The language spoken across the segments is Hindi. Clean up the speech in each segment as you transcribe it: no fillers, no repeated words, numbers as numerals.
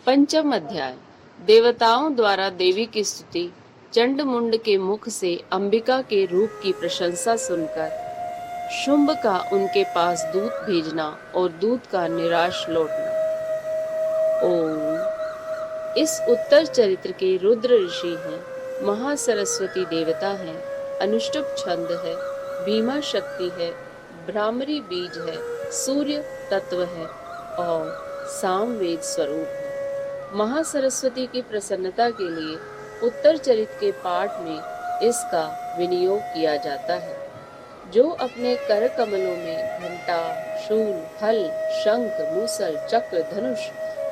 पंचम अध्याय। देवताओं द्वारा देवी की स्तुति। चंड मुंड के मुख से अंबिका के रूप की प्रशंसा सुनकर शुंभ का उनके पास दूत भेजना और दूत का निराश लौटना। ओम। इस उत्तर चरित्र के रुद्र ऋषि हैं, महासरस्वती देवता हैं, अनुष्टुप छंद है, भीमा शक्ति है, भ्रामरी बीज है, सूर्य तत्व है और सामवेद स्वरूप है। महासरस्वती की प्रसन्नता के लिए उत्तर चरित के पाठ में इसका विनियोग किया जाता है। जो अपने कर कमलों में घंटा, शूल, हल, शंख, मूसल, चक्र, धनुष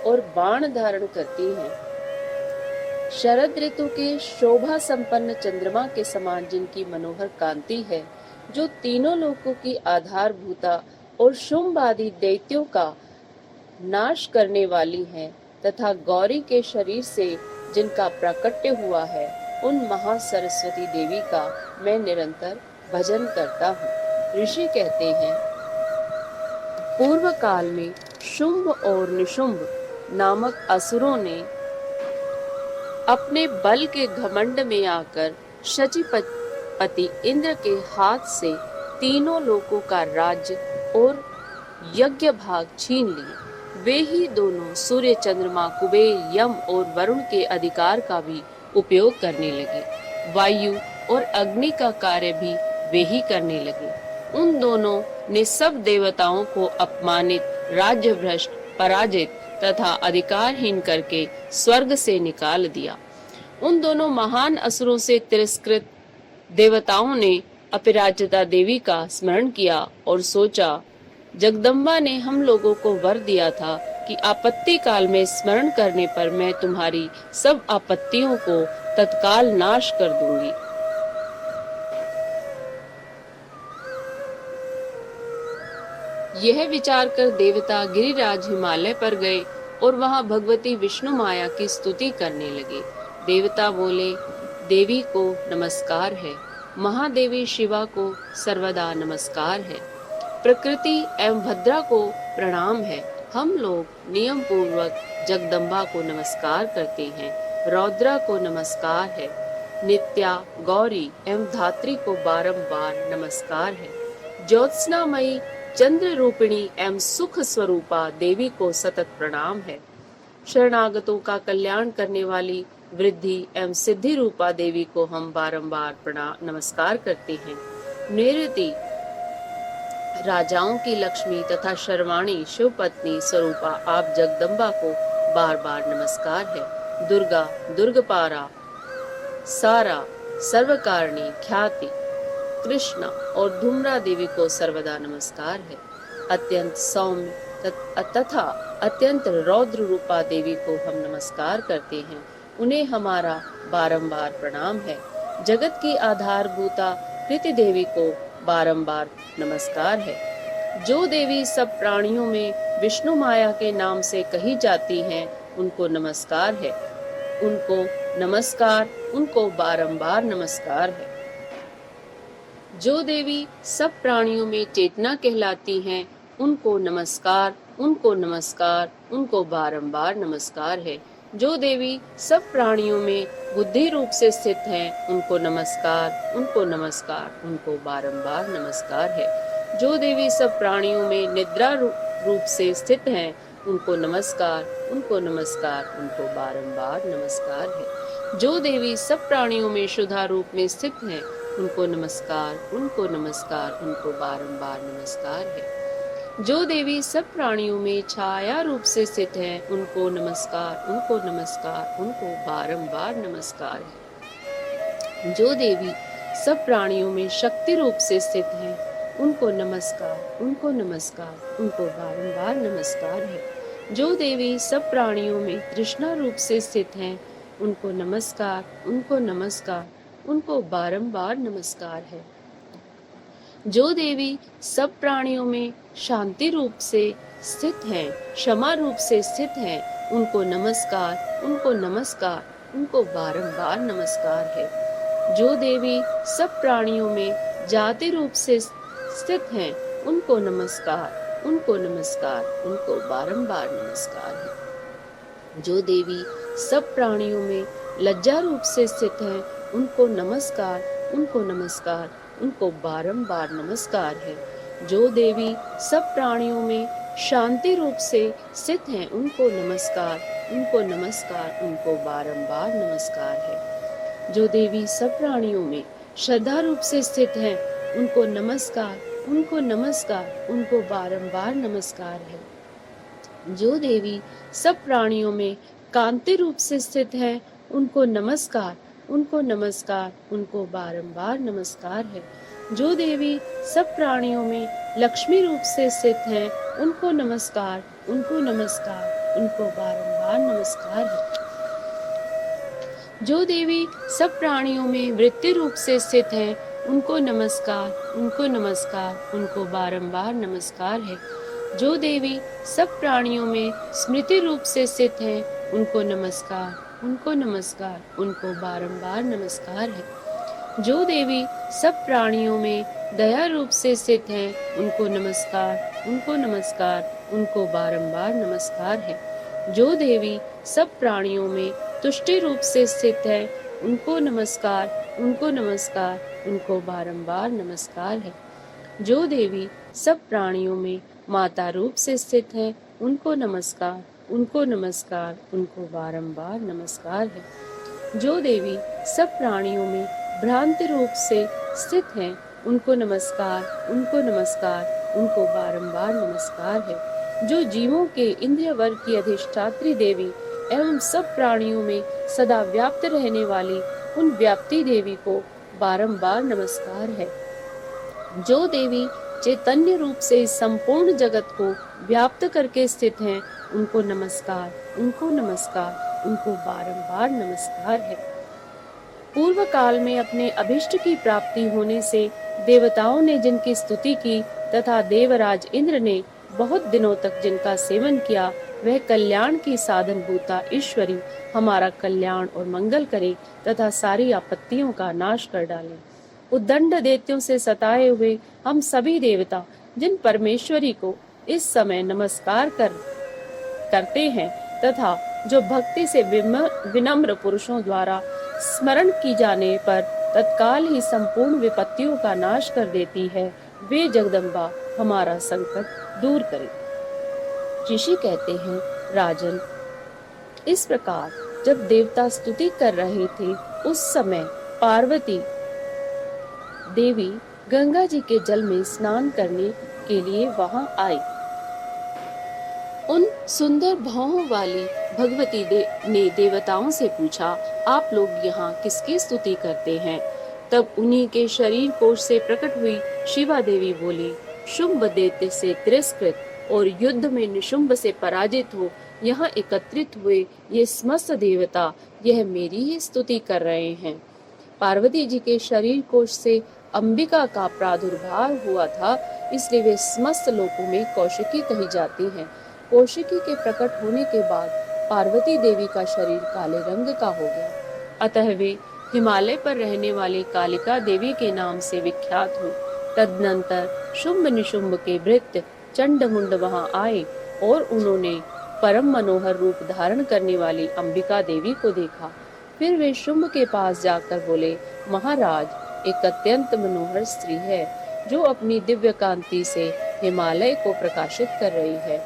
और बाण धारण करती हैं, शरद ऋतु के शोभा संपन्न चंद्रमा के समान जिनकी मनोहर कांति है, जो तीनों लोकों की आधारभूता और शुंभ आदि दैत्यों का नाश करने वाली हैं, तथा गौरी के शरीर से जिनका प्राकट्य हुआ है, उन महासरस्वती देवी का मैं निरंतर भजन करता हूँ। ऋषि कहते हैं, पूर्व काल में शुंभ और निशुंभ नामक असुरों ने अपने बल के घमंड में आकर शचीपति इंद्र के हाथ से तीनों लोकों का राज्य और यज्ञ भाग छीन लिए। वे ही दोनों सूर्य, चंद्रमा, कुबेर, यम और वरुण के अधिकार का भी उपयोग करने लगे। वायु और अग्नि का कार्य भी वे ही करने लगे। उन दोनों ने सब देवताओं को अपमानित, राज्य भ्रष्ट, पराजित तथा अधिकारहीन करके स्वर्ग से निकाल दिया। उन दोनों महान असुरों से तिरस्कृत देवताओं ने अपराजिता देवी का स्मरण किया और सोचा, जगदम्बा ने हम लोगों को वर दिया था कि आपत्ति काल में स्मरण करने पर मैं तुम्हारी सब आपत्तियों को तत्काल नाश कर दूंगी। यह विचार कर देवता गिरिराज हिमालय पर गए और वहां भगवती विष्णु माया की स्तुति करने लगे। देवता बोले, देवी को नमस्कार है, महादेवी शिवा को सर्वदा नमस्कार है, प्रकृति एवं भद्रा को प्रणाम है। हम लोग नियम पूर्वक जगदम्बा को नमस्कार करते हैं, रौद्रा को नमस्कार है, नित्या, गौरी एवं धात्री को बारंबार नमस्कार है, ज्योत्सनामयी, चंद्र रूपिणी एवं सुख स्वरूपा देवी को सतत प्रणाम है, शरणागतों का कल्याण करने वाली वृद्धि एवं सिद्धि रूपा देवी को हम बारंबार नमस्कार करते हैं। नैऋति, राजाओं की लक्ष्मी तथा शर्वाणी शिव पत्नी स्वरूपा आप जगदम्बा को बार बार नमस्कार है। दुर्गा, दुर्गपारा, सारा, सर्वकारिणी, ख्याति, कृष्णा और धूम्रा देवी को सर्वदा नमस्कार है। अत्यंत सौम्य तथा अत्यंत रौद्र रूपा देवी को हम नमस्कार करते हैं, उन्हें हमारा बारंबार प्रणाम है। जगत की आधारभूता कृति देवी को बारंबार नमस्कार है। जो देवी सब प्राणियों में विष्णु माया के नाम से कही जाती हैं, उनको नमस्कार है, उनको नमस्कार, उनको बारंबार नमस्कार है। जो देवी सब प्राणियों में चेतना कहलाती हैं, उनको नमस्कार, उनको नमस्कार, उनको बारंबार नमस्कार है। जो देवी सब प्राणियों में बुद्धि रूप से स्थित हैं, उनको नमस्कार, उनको नमस्कार, उनको बारंबार नमस्कार है। जो देवी सब प्राणियों में निद्रा रूप से स्थित हैं, उनको नमस्कार, उनको नमस्कार, उनको बारंबार नमस्कार है। जो देवी सब प्राणियों में शुद्धा रूप में स्थित हैं, उनको नमस्कार, उनको नमस्कार, उनको बारंबार नमस्कार है। जो देवी सब प्राणियों में छाया रूप से स्थित हैं, उनको नमस्कार, उनको नमस्कार, उनको बारंबार नमस्कार है। जो देवी सब प्राणियों में शक्ति रूप से स्थित हैं, उनको नमस्कार, उनको नमस्कार, उनको बारंबार नमस्कार है। जो देवी सब प्राणियों में तृष्णा रूप से स्थित हैं, उनको नमस्कार, उनको नमस्कार, उनको बारंबार नमस्कार है। जो देवी सब प्राणियों में शांति रूप से स्थित हैं, क्षमा रूप से स्थित हैं, उनको नमस्कार, उनको नमस्कार, उनको बारंबार नमस्कार है। जो देवी सब प्राणियों में जाति रूप से स्थित हैं, उनको नमस्कार, उनको नमस्कार, उनको बारंबार नमस्कार है। जो देवी सब प्राणियों में लज्जा रूप से स्थित हैं, उनको नमस्कार, उनको नमस्कार, उनको बारंबार नमस्कार है। जो देवी सब प्राणियों में शांति रूप से स्थित हैं, उनको नमस्कार, उनको नमस्कार, उनको बारंबार नमस्कार है। जो देवी सब प्राणियों में श्रद्धा रूप से स्थित हैं, उनको नमस्कार, उनको नमस्कार, उनको बारंबार नमस्कार है। जो देवी सब प्राणियों में कांति रूप से स्थित है, उनको नमस्कार, उनको नमस्कार, उनको बारंबार नमस्कार है। जो देवी सब प्राणियों में लक्ष्मी रूप से स्थित है, उनको नमस्कार, उनको नमस्कार, उनको बारंबार नमस्कार है। जो देवी सब प्राणियों में वृत्ति रूप से स्थित है, उनको नमस्कार, उनको नमस्कार, उनको बारंबार नमस्कार है। जो देवी सब प्राणियों में स्मृति रूप से स्थित है, उनको नमस्कार, उनको नमस्कार, उनको बारंबार नमस्कार है। जो देवी सब प्राणियों में दया रूप से स्थित है, उनको नमस्कार, उनको नमस्कार, उनको बारंबार नमस्कार है। जो देवी सब प्राणियों में तुष्टि रूप से स्थित है, उनको नमस्कार, उनको नमस्कार, उनको बारंबार नमस्कार है। जो देवी सब प्राणियों में माता रूप से स्थित है, उनको नमस्कार, उनको नमस्कार, उनको बारंबार नमस्कार है। जो देवी सब प्राणियों में भ्रांति रूप से स्थित है, उनको नमस्कार, उनको नमस्कार, उनको बारंबार नमस्कार है। जो जीवों के इंद्रिय वर्ग की अधिष्ठात्री देवी एवं सब प्राणियों में सदा व्याप्त रहने वाली उन व्याप्ति देवी को बारंबार नमस्कार है। जो देवी चैतन्य रूप से इस संपूर्ण जगत को व्याप्त करके स्थित हैं, उनको नमस्कार, उनको नमस्कार, उनको बारंबार नमस्कार है। पूर्व काल में अपने अभिष्ट की प्राप्ति होने से देवताओं ने जिनकी स्तुति की तथा देवराज इंद्र ने बहुत दिनों तक जिनका सेवन किया, वह कल्याण की साधन भूता ईश्वरी हमारा कल्याण और मंगल करे तथा सारी आपत्तियों का नाश कर डाले। उद्दंड दैत्यों से सताए हुए हम सभी देवता जिन परमेश्वरी को इस समय नमस्कार करते हैं तथा जो भक्ति से विनम्र पुरुषों द्वारा स्मरण की जाने पर तत्काल ही संपूर्ण विपत्तियों का नाश कर देती है, वे जगदम्बा हमारा संकट दूर करे। ऋषि कहते हैं, राजन, इस प्रकार जब देवता स्तुति कर रहे थे, उस समय पार्वती देवी गंगा जी के जल में स्नान करने के लिए वहां आई। उन सुंदर भावों वाली भगवती ने देवताओं से पूछा, आप लोग यहाँ किसकी स्तुति करते हैं? तब उन्हीं के शरीर कोश से प्रकट हुई शिवा देवी बोली, शुंभ दैत्य से तिरस्कृत और युद्ध में निशुंभ से पराजित हो यहाँ एकत्रित हुए ये समस्त देवता यह मेरी ही स्तुति कर रहे हैं। पार्वती जी के शरीर कोश से अंबिका का प्रादुर्भाव हुआ था, इसलिए वे समस्त लोकों में कौशिकी कही जाती हैं। कौशिकी के प्रकट होने के बाद पार्वती देवी का शरीर काले रंग का हो गया, अतः वे हिमालय पर रहने वाली कालिका देवी के नाम से विख्यात हुई। तदनंतर शुंभ निशुंभ के भृत्य चंडमुंड वहां आए और उन्होंने परम मनोहर रूप धारण करने वाली अंबिका देवी को देखा। फिर वे शुंभ के पास जाकर बोले, महाराज, एक अत्यंत मनोहर स्त्री है जो अपनी दिव्य कांति से हिमालय को प्रकाशित कर रही है।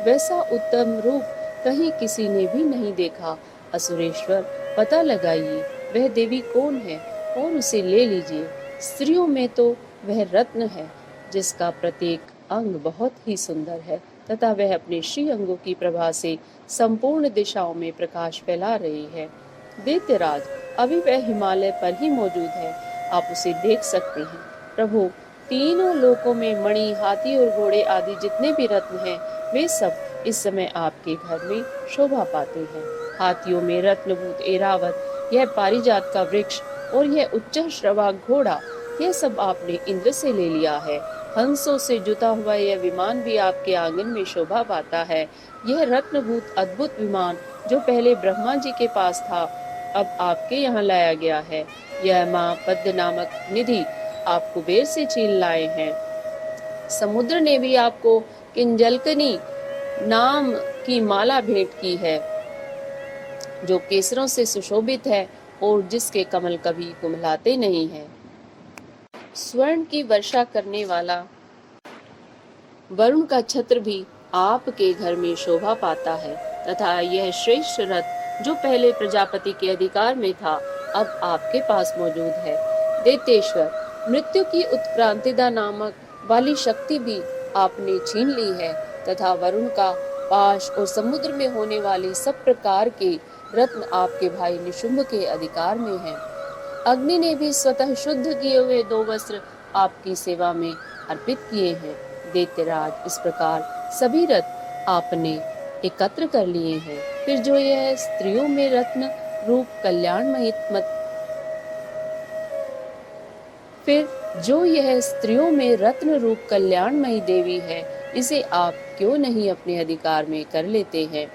वैसा उत्तम रूप कहीं किसी ने भी नहीं देखा। असुरेश्वर, पता लगाइए वह देवी कौन है और उसे ले लीजिए। स्त्रियों में तो वह रत्न है जिसका प्रत्येक अंग बहुत ही सुंदर है तथा वह अपने श्री अंगों की प्रभा से संपूर्ण दिशाओं में प्रकाश फैला रही है। दैत्यराज, अभी वह हिमालय पर ही मौजूद है, आप उसे देख सकते हैं। प्रभु, तीनों लोकों में मणि, हाथी और घोड़े आदि जितने भी रत्न हैं, वे सब इस समय आपके घर में शोभा पाते हैं। हाथियों में रत्नभूत ऐरावत, यह पारिजात का वृक्ष और यह उच्च श्रवा घोड़ा, यह सब आपने इंद्र से ले लिया है। हंसों से जुता हुआ यह विमान भी आपके आंगन में शोभा पाता है। यह रत्नभूत अद्भुत विमान जो पहले ब्रह्मा जी के पास था, अब आपके यहाँ लाया गया है। यह माँ पद्म नामक निधि आप कुबेर से छीन लाए हैं। समुद्र ने भी आपको किंजलकनी नाम की माला भेंट की है। जो केसरों से सुशोभित है और जिसके कमल कभी कुम्हलाते नहीं हैं। स्वर्ण की वर्षा करने वाला वरुण का छत्र भी आपके घर में शोभा पाता है, तथा यह श्रेष्ठ रथ जो पहले प्रजापति के अधिकार में था, अब आपके पास मौजूद है। दैत्येश्वर, मृत्यु की उत्क्रांतिदा नामक वाली शक्ति भी आपने छीन ली है, तथा वरुण का पाश और समुद्र में होने वाले सब प्रकार के रत्न आपके भाई निशुंभ के अधिकार में हैं। अग्नि ने भी स्वतः शुद्ध किए हुए 2 वस्त्र आपकी सेवा में अर्पित किए हैं। दैत्यराज, इस प्रकार सभी रत्न आपने एकत्र कर लिए हैं। फिर जो यह स्त्रियों में रत्न रूप कल्याणमयी देवी है, इसे आप क्यों नहीं अपने अधिकार में कर लेते हैं?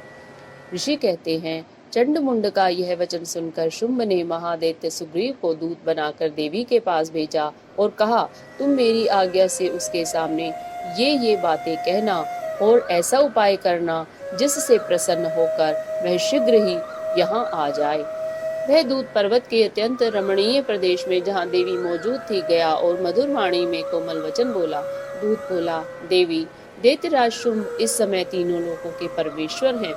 ऋषि कहते हैं, चंडमुंड का यह वचन सुनकर शुंभ ने महादैत्य सुग्रीव को दूत बनाकर देवी के पास भेजा और कहा, तुम मेरी आज्ञा से उसके सामने ये बातें कहना और ऐसा उपाय करना जिससे प्रसन्न होकर वह शीघ्र ही यहाँ आ जाए। वह दूत पर्वत के अत्यंत रमणीय प्रदेश में जहाँ देवी मौजूद थी गया और मधुर वाणी में कोमल वचन बोला। दूत बोला, देवी, दैत्यराज शुंभ इस समय तीनों लोकों के परमेश्वर हैं।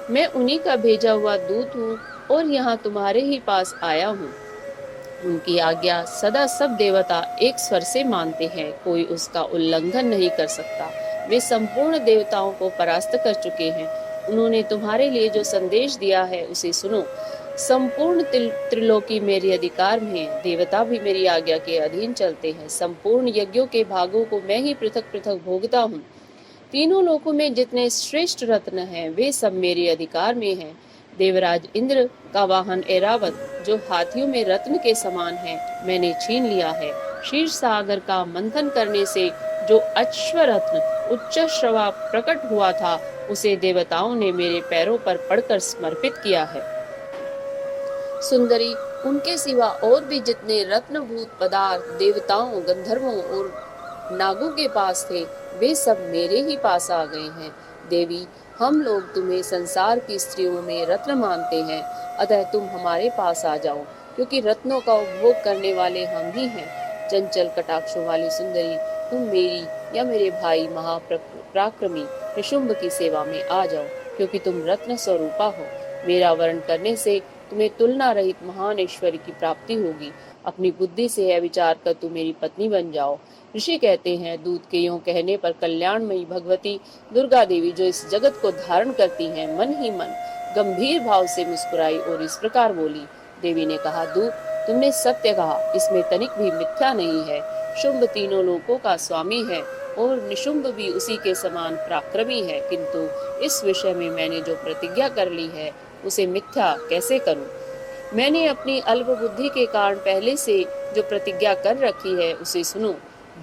मैं उन्हीं का भेजा हुआ दूत हूँ और यहाँ तुम्हारे ही पास आया हूँ। उनकी आज्ञा सदा सब देवता एक स्वर से मानते हैं, कोई उसका उल्लंघन नहीं कर सकता। वे संपूर्ण देवताओं को परास्त कर चुके हैं। उन्होंने तुम्हारे लिए जो संदेश दिया है उसे सुनो। संपूर्ण त्रिलोकी मेरे अधिकार में है, देवता भी मेरी आज्ञा के अधीन चलते हैं। संपूर्ण यज्ञों के भागों को मैं ही पृथक पृथक भोगता हूँ। तीनों लोकों में जितने श्रेष्ठ रत्न हैं, वे सब मेरे अधिकार में हैं। देवराज इंद्र का वाहन ऐरावत, जो हाथियों में रत्न के समान है, मैंने छीन लिया है। शीर्ष सागर का मंथन करने से जो अश्वरत्न उच्च श्रवा प्रकट हुआ था, उसे देवताओं ने मेरे पैरों पर पड़कर समर्पित किया है। सुंदरी, उनके सिवा और भी जितने रत्नभूत पदार्थ देवताओं, गंधर्वों और नागों के पास थे, वे सब मेरे ही पास आ गए हैं। देवी, हम लोग तुम्हें संसार की स्त्रियों में रत्न मानते हैं, अतः तुम हमारे पास आ जाओ, क्योंकि रत्नों का उपभोग करने वाले हम ही हैं। चंचल कटाक्षों वाली सुंदरी, तुम मेरी या मेरे भाई महापराक्रमी निशुंभ की सेवा में आ जाओ, क्योंकि तुम रत्न स्वरूपा हो। मेरा वर्ण करने से तुम्हें तुलना रहित महान ऐश्वर्य की प्राप्ति होगी। अपनी बुद्धि से यह विचार कर तुम मेरी पत्नी बन जाओ। ऋषि कहते हैं, दूत के यूं कहने पर कल्याणमयी भगवती दुर्गा देवी, जो इस जगत को धारण करती हैं, मन ही मन गंभीर भाव से मुस्कुराई और इस प्रकार बोली। देवी ने कहा, दूत, तुमने सत्य कहा, इसमें तनिक भी मिथ्या नहीं है। शुंभ तीनों लोकों का स्वामी है और निशुंभ भी उसी के समान पराक्रमी है, किंतु इस विषय में मैंने जो प्रतिज्ञा कर ली है उसे मिथ्या कैसे करूं? मैंने अपनी अल्प बुद्धि के कारण पहले से जो प्रतिज्ञा कर रखी है उसे सुनो।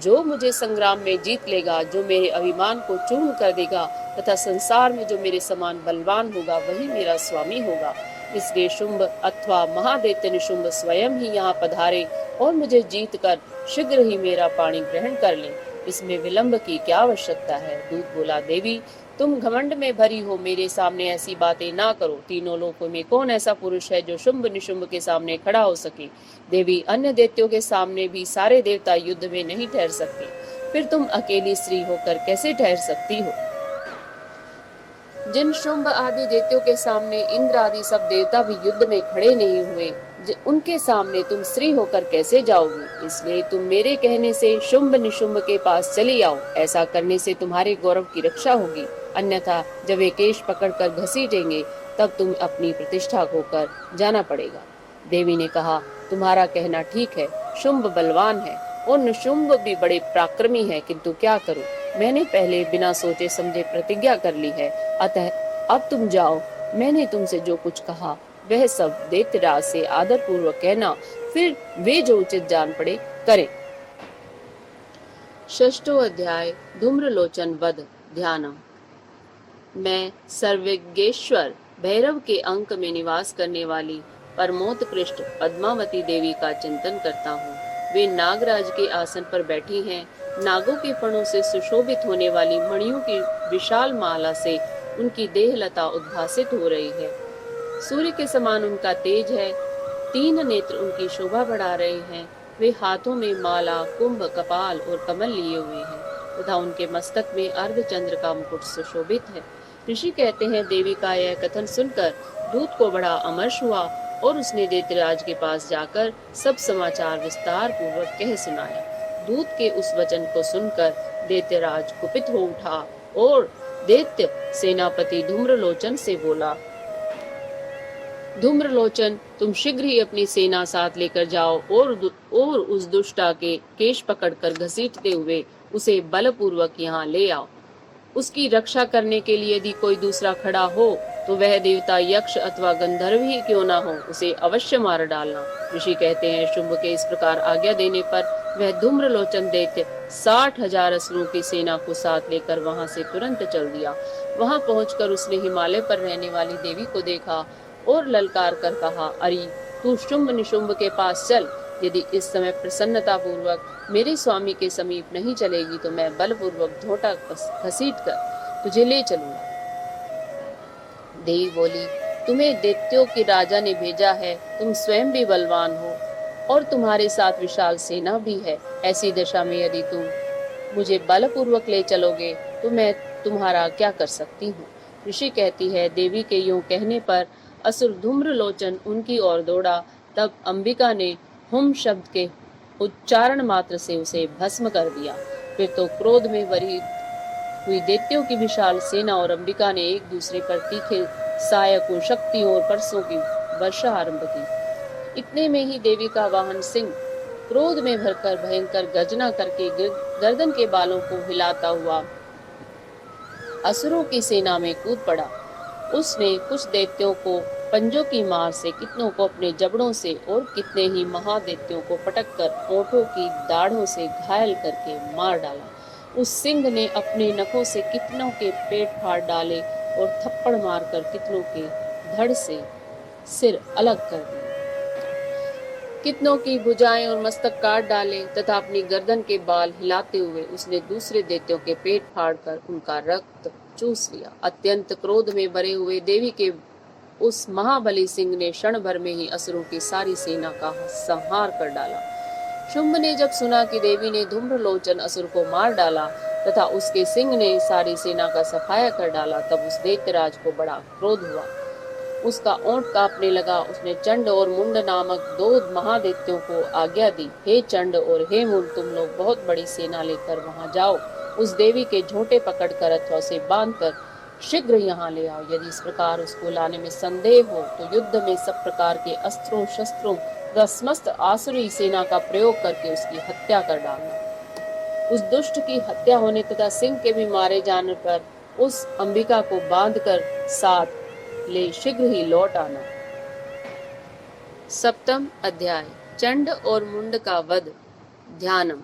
जो मुझे संग्राम में जीत लेगा, जो मेरे अभिमान को चूर्ण कर देगा तथा संसार में जो मेरे समान बलवान होगा, वही मेरा स्वामी होगा। इसलिए शुंभ अथवा महादैत्य निशुंभ स्वयं ही यहाँ पधारे और मुझे जीत कर शीघ्र ही मेरा पाणी ग्रहण कर ले। इसमें विलंब की क्या आवश्यकता है? दूत बोला, देवी, तुम घमंड में भरी हो, मेरे सामने ऐसी बातें ना करो। तीनों लोकों में कौन ऐसा पुरुष है जो शुंभ निशुंभ के सामने खड़ा हो सके? देवी, अन्य दैत्यों के सामने भी सारे देवता युद्ध में नहीं ठहर सकते, फिर तुम अकेली स्त्री होकर कैसे ठहर सकती हो? जिन शुंभ आदि दैत्यों के सामने इंद्र आदि सब देवता भी युद्ध में खड़े नहीं हुए, उनके सामने तुम स्त्री होकर कैसे जाओगी? इसलिए तुम मेरे कहने से शुंभ निशुंभ के पास चली आओ। ऐसा करने से तुम्हारे गौरव की रक्षा होगी, अन्यथा जब वे केश पकड़कर घसीटेंगे तब तुम अपनी प्रतिष्ठा खोकर जाना पड़ेगा। देवी ने कहा, तुम्हारा कहना ठीक है, शुंभ बलवान है और निशुंभ भी बड़े पराक्रमी है, किंतु क्या करूं? मैंने पहले बिना सोचे समझे प्रतिज्ञा कर ली है, अतः अब तुम जाओ। मैंने तुमसे जो कुछ कहा वह सब दैत्यराज से आदर पूर्वक कहना, फिर वे जो उचित जान पड़े करें। षष्ठो अध्याय धूम्रलोचन वध ध्यानम। मैं सर्वज्ञेश्वर भैरव के अंक में निवास करने वाली परमोत्कृष्ट पद्मावती देवी का चिंतन करता हूँ। वे नागराज के आसन पर बैठी हैं। नागों के फणों से सुशोभित होने वाली मणियों की विशाल माला से उनकी देहलता उद्भासित हो रही है। सूर्य के समान उनका तेज है, 3 नेत्र उनकी शोभा बढ़ा रहे हैं। वे हाथों में माला, कुंभ, कपाल और कमल लिए हुए हैं तथा उनके मस्तक में अर्धचंद्र का मुकुट सुशोभित है। ऋषि कहते हैं, देवी का यह कथन सुनकर दूत को बड़ा अमर्ष हुआ और उसने दैत्यराज के पास जाकर सब समाचार विस्तार पूर्वक कह सुनाया। दूत के उस वचन को सुनकर दैत्यराज कुपित हो उठा और दैत्य सेनापति धूम्रलोचन से बोला, धूम्रलोचन, तुम शीघ्र ही अपनी सेना साथ लेकर जाओ और उस दुष्टा के केश पकड़कर घसीटते हुए उसे बलपूर्वक यहाँ ले आओ। उसकी रक्षा करने के लिए यदि कोई दूसरा खड़ा हो तो वह देवता, यक्ष अथवा गंधर्व ही क्यों ना हो, उसे अवश्य मार डालना। ऋषि कहते हैं, शुंभ के इस प्रकार आज्ञा देने पर वह धूम्रलोचन दैत्य 60,000 असुरों की सेना को साथ लेकर वहां से तुरंत चल दिया। वहां पहुंचकर उसने हिमालय पर रहने वाली देवी को देखा और ललकार कर कहा, अरे तू शुंभ निशुंभ के पास चल। यदि इस समय प्रसन्नता पूर्वक मेरे स्वामी के समीप नहीं चलेगी तो मैं बलपूर्वक झोंटा घसीट कर तुझे ले चलूंगा। देवी बोली, तुम्हें दैत्यों के राजा ने भेजा है, तुम स्वयं भी बलवान हो और तुम्हारे साथ विशाल सेना भी है। ऐसी दशा में यदि तुम मुझे बलपूर्वक ले चलोगे तो मैं तुम्हारा क्या कर सकती हूँ। ऋषि कहती है, देवी के यूं कहने पर असुर धूम्रलोचन उनकी ओर दौड़ा। तब अंबिका ने हुम शब्द के उच्चारण मात्र से उसे भस्म कर दिया। फिर तो क्रोध में भरी हुई दैत्यों की विशाल सेना और अंबिका ने एक दूसरे पर तीखे सहायकों, शक्तियों और परसों की वर्षा आरंभ की। इतने में ही देवी का वाहन सिंह क्रोध में भरकर भयंकर गर्जना करके गर्दन के बालों को हिलाता हुआ असुरों की सेना में कूद पड़ा। उसने कुछ दैत्यों को पंजों की मार से, कितनों को अपने जबड़ों से और कितने ही महादैत्यों को पटककर ओंठों की दाढ़ों से घायल करके मार डाला। उस सिंह ने अपने नखों से कितनों के पेट फाड़ डाले और थप्पड़ मारकर कितनों के धड़ से सिर अलग कर दिए। कितनों की भुजाएं और मस्तक काट डाले तथा अपनी गर्दन के बाल हिलाते हुए उसने दूसरे दैत्यों के पेट फाड़कर उनका रक्त चूस लिया। अत्यंत क्रोध में भरे हुए देवी के उस महाबली सिंह ने क्षण भर में ही असुरों की सारी सेना का संहार कर डाला। शुंभ ने जब सुना कि देवी ने धूम्रलोचन असुर को मार डाला तथा उसके सिंह ने सारी सेना का सफाया कर डाला, तब उस दैत्यराज को बड़ा क्रोध हुआ। उसका ओंठ कांपने लगा। उसने चंड और मुंड नामक 2 महादैत्यों को आज्ञा दी, हे चंड और हे मुंड, तुम लोग बहुत बड़ी सेना लेकर वहां जाओ। उस देवी के झोंटे पकड़कर अथवा उसे बांधकर शीघ्र यहाँ ले आओ। यदि इस प्रकार उसको लाने में संदेह हो तो युद्ध में सब प्रकार के अस्त्रों शस्त्रों तथा समस्त आसुरी सेना का प्रयोग करके उसकी हत्या कर डालना। उस दुष्ट की हत्या होने तथा सिंह के भी मारे जाने पर उस अंबिका को बांधकर साथ ले शीघ्र ही लौट आना। 7वां अध्याय, चंड और मुंड का वध। ध्यानम।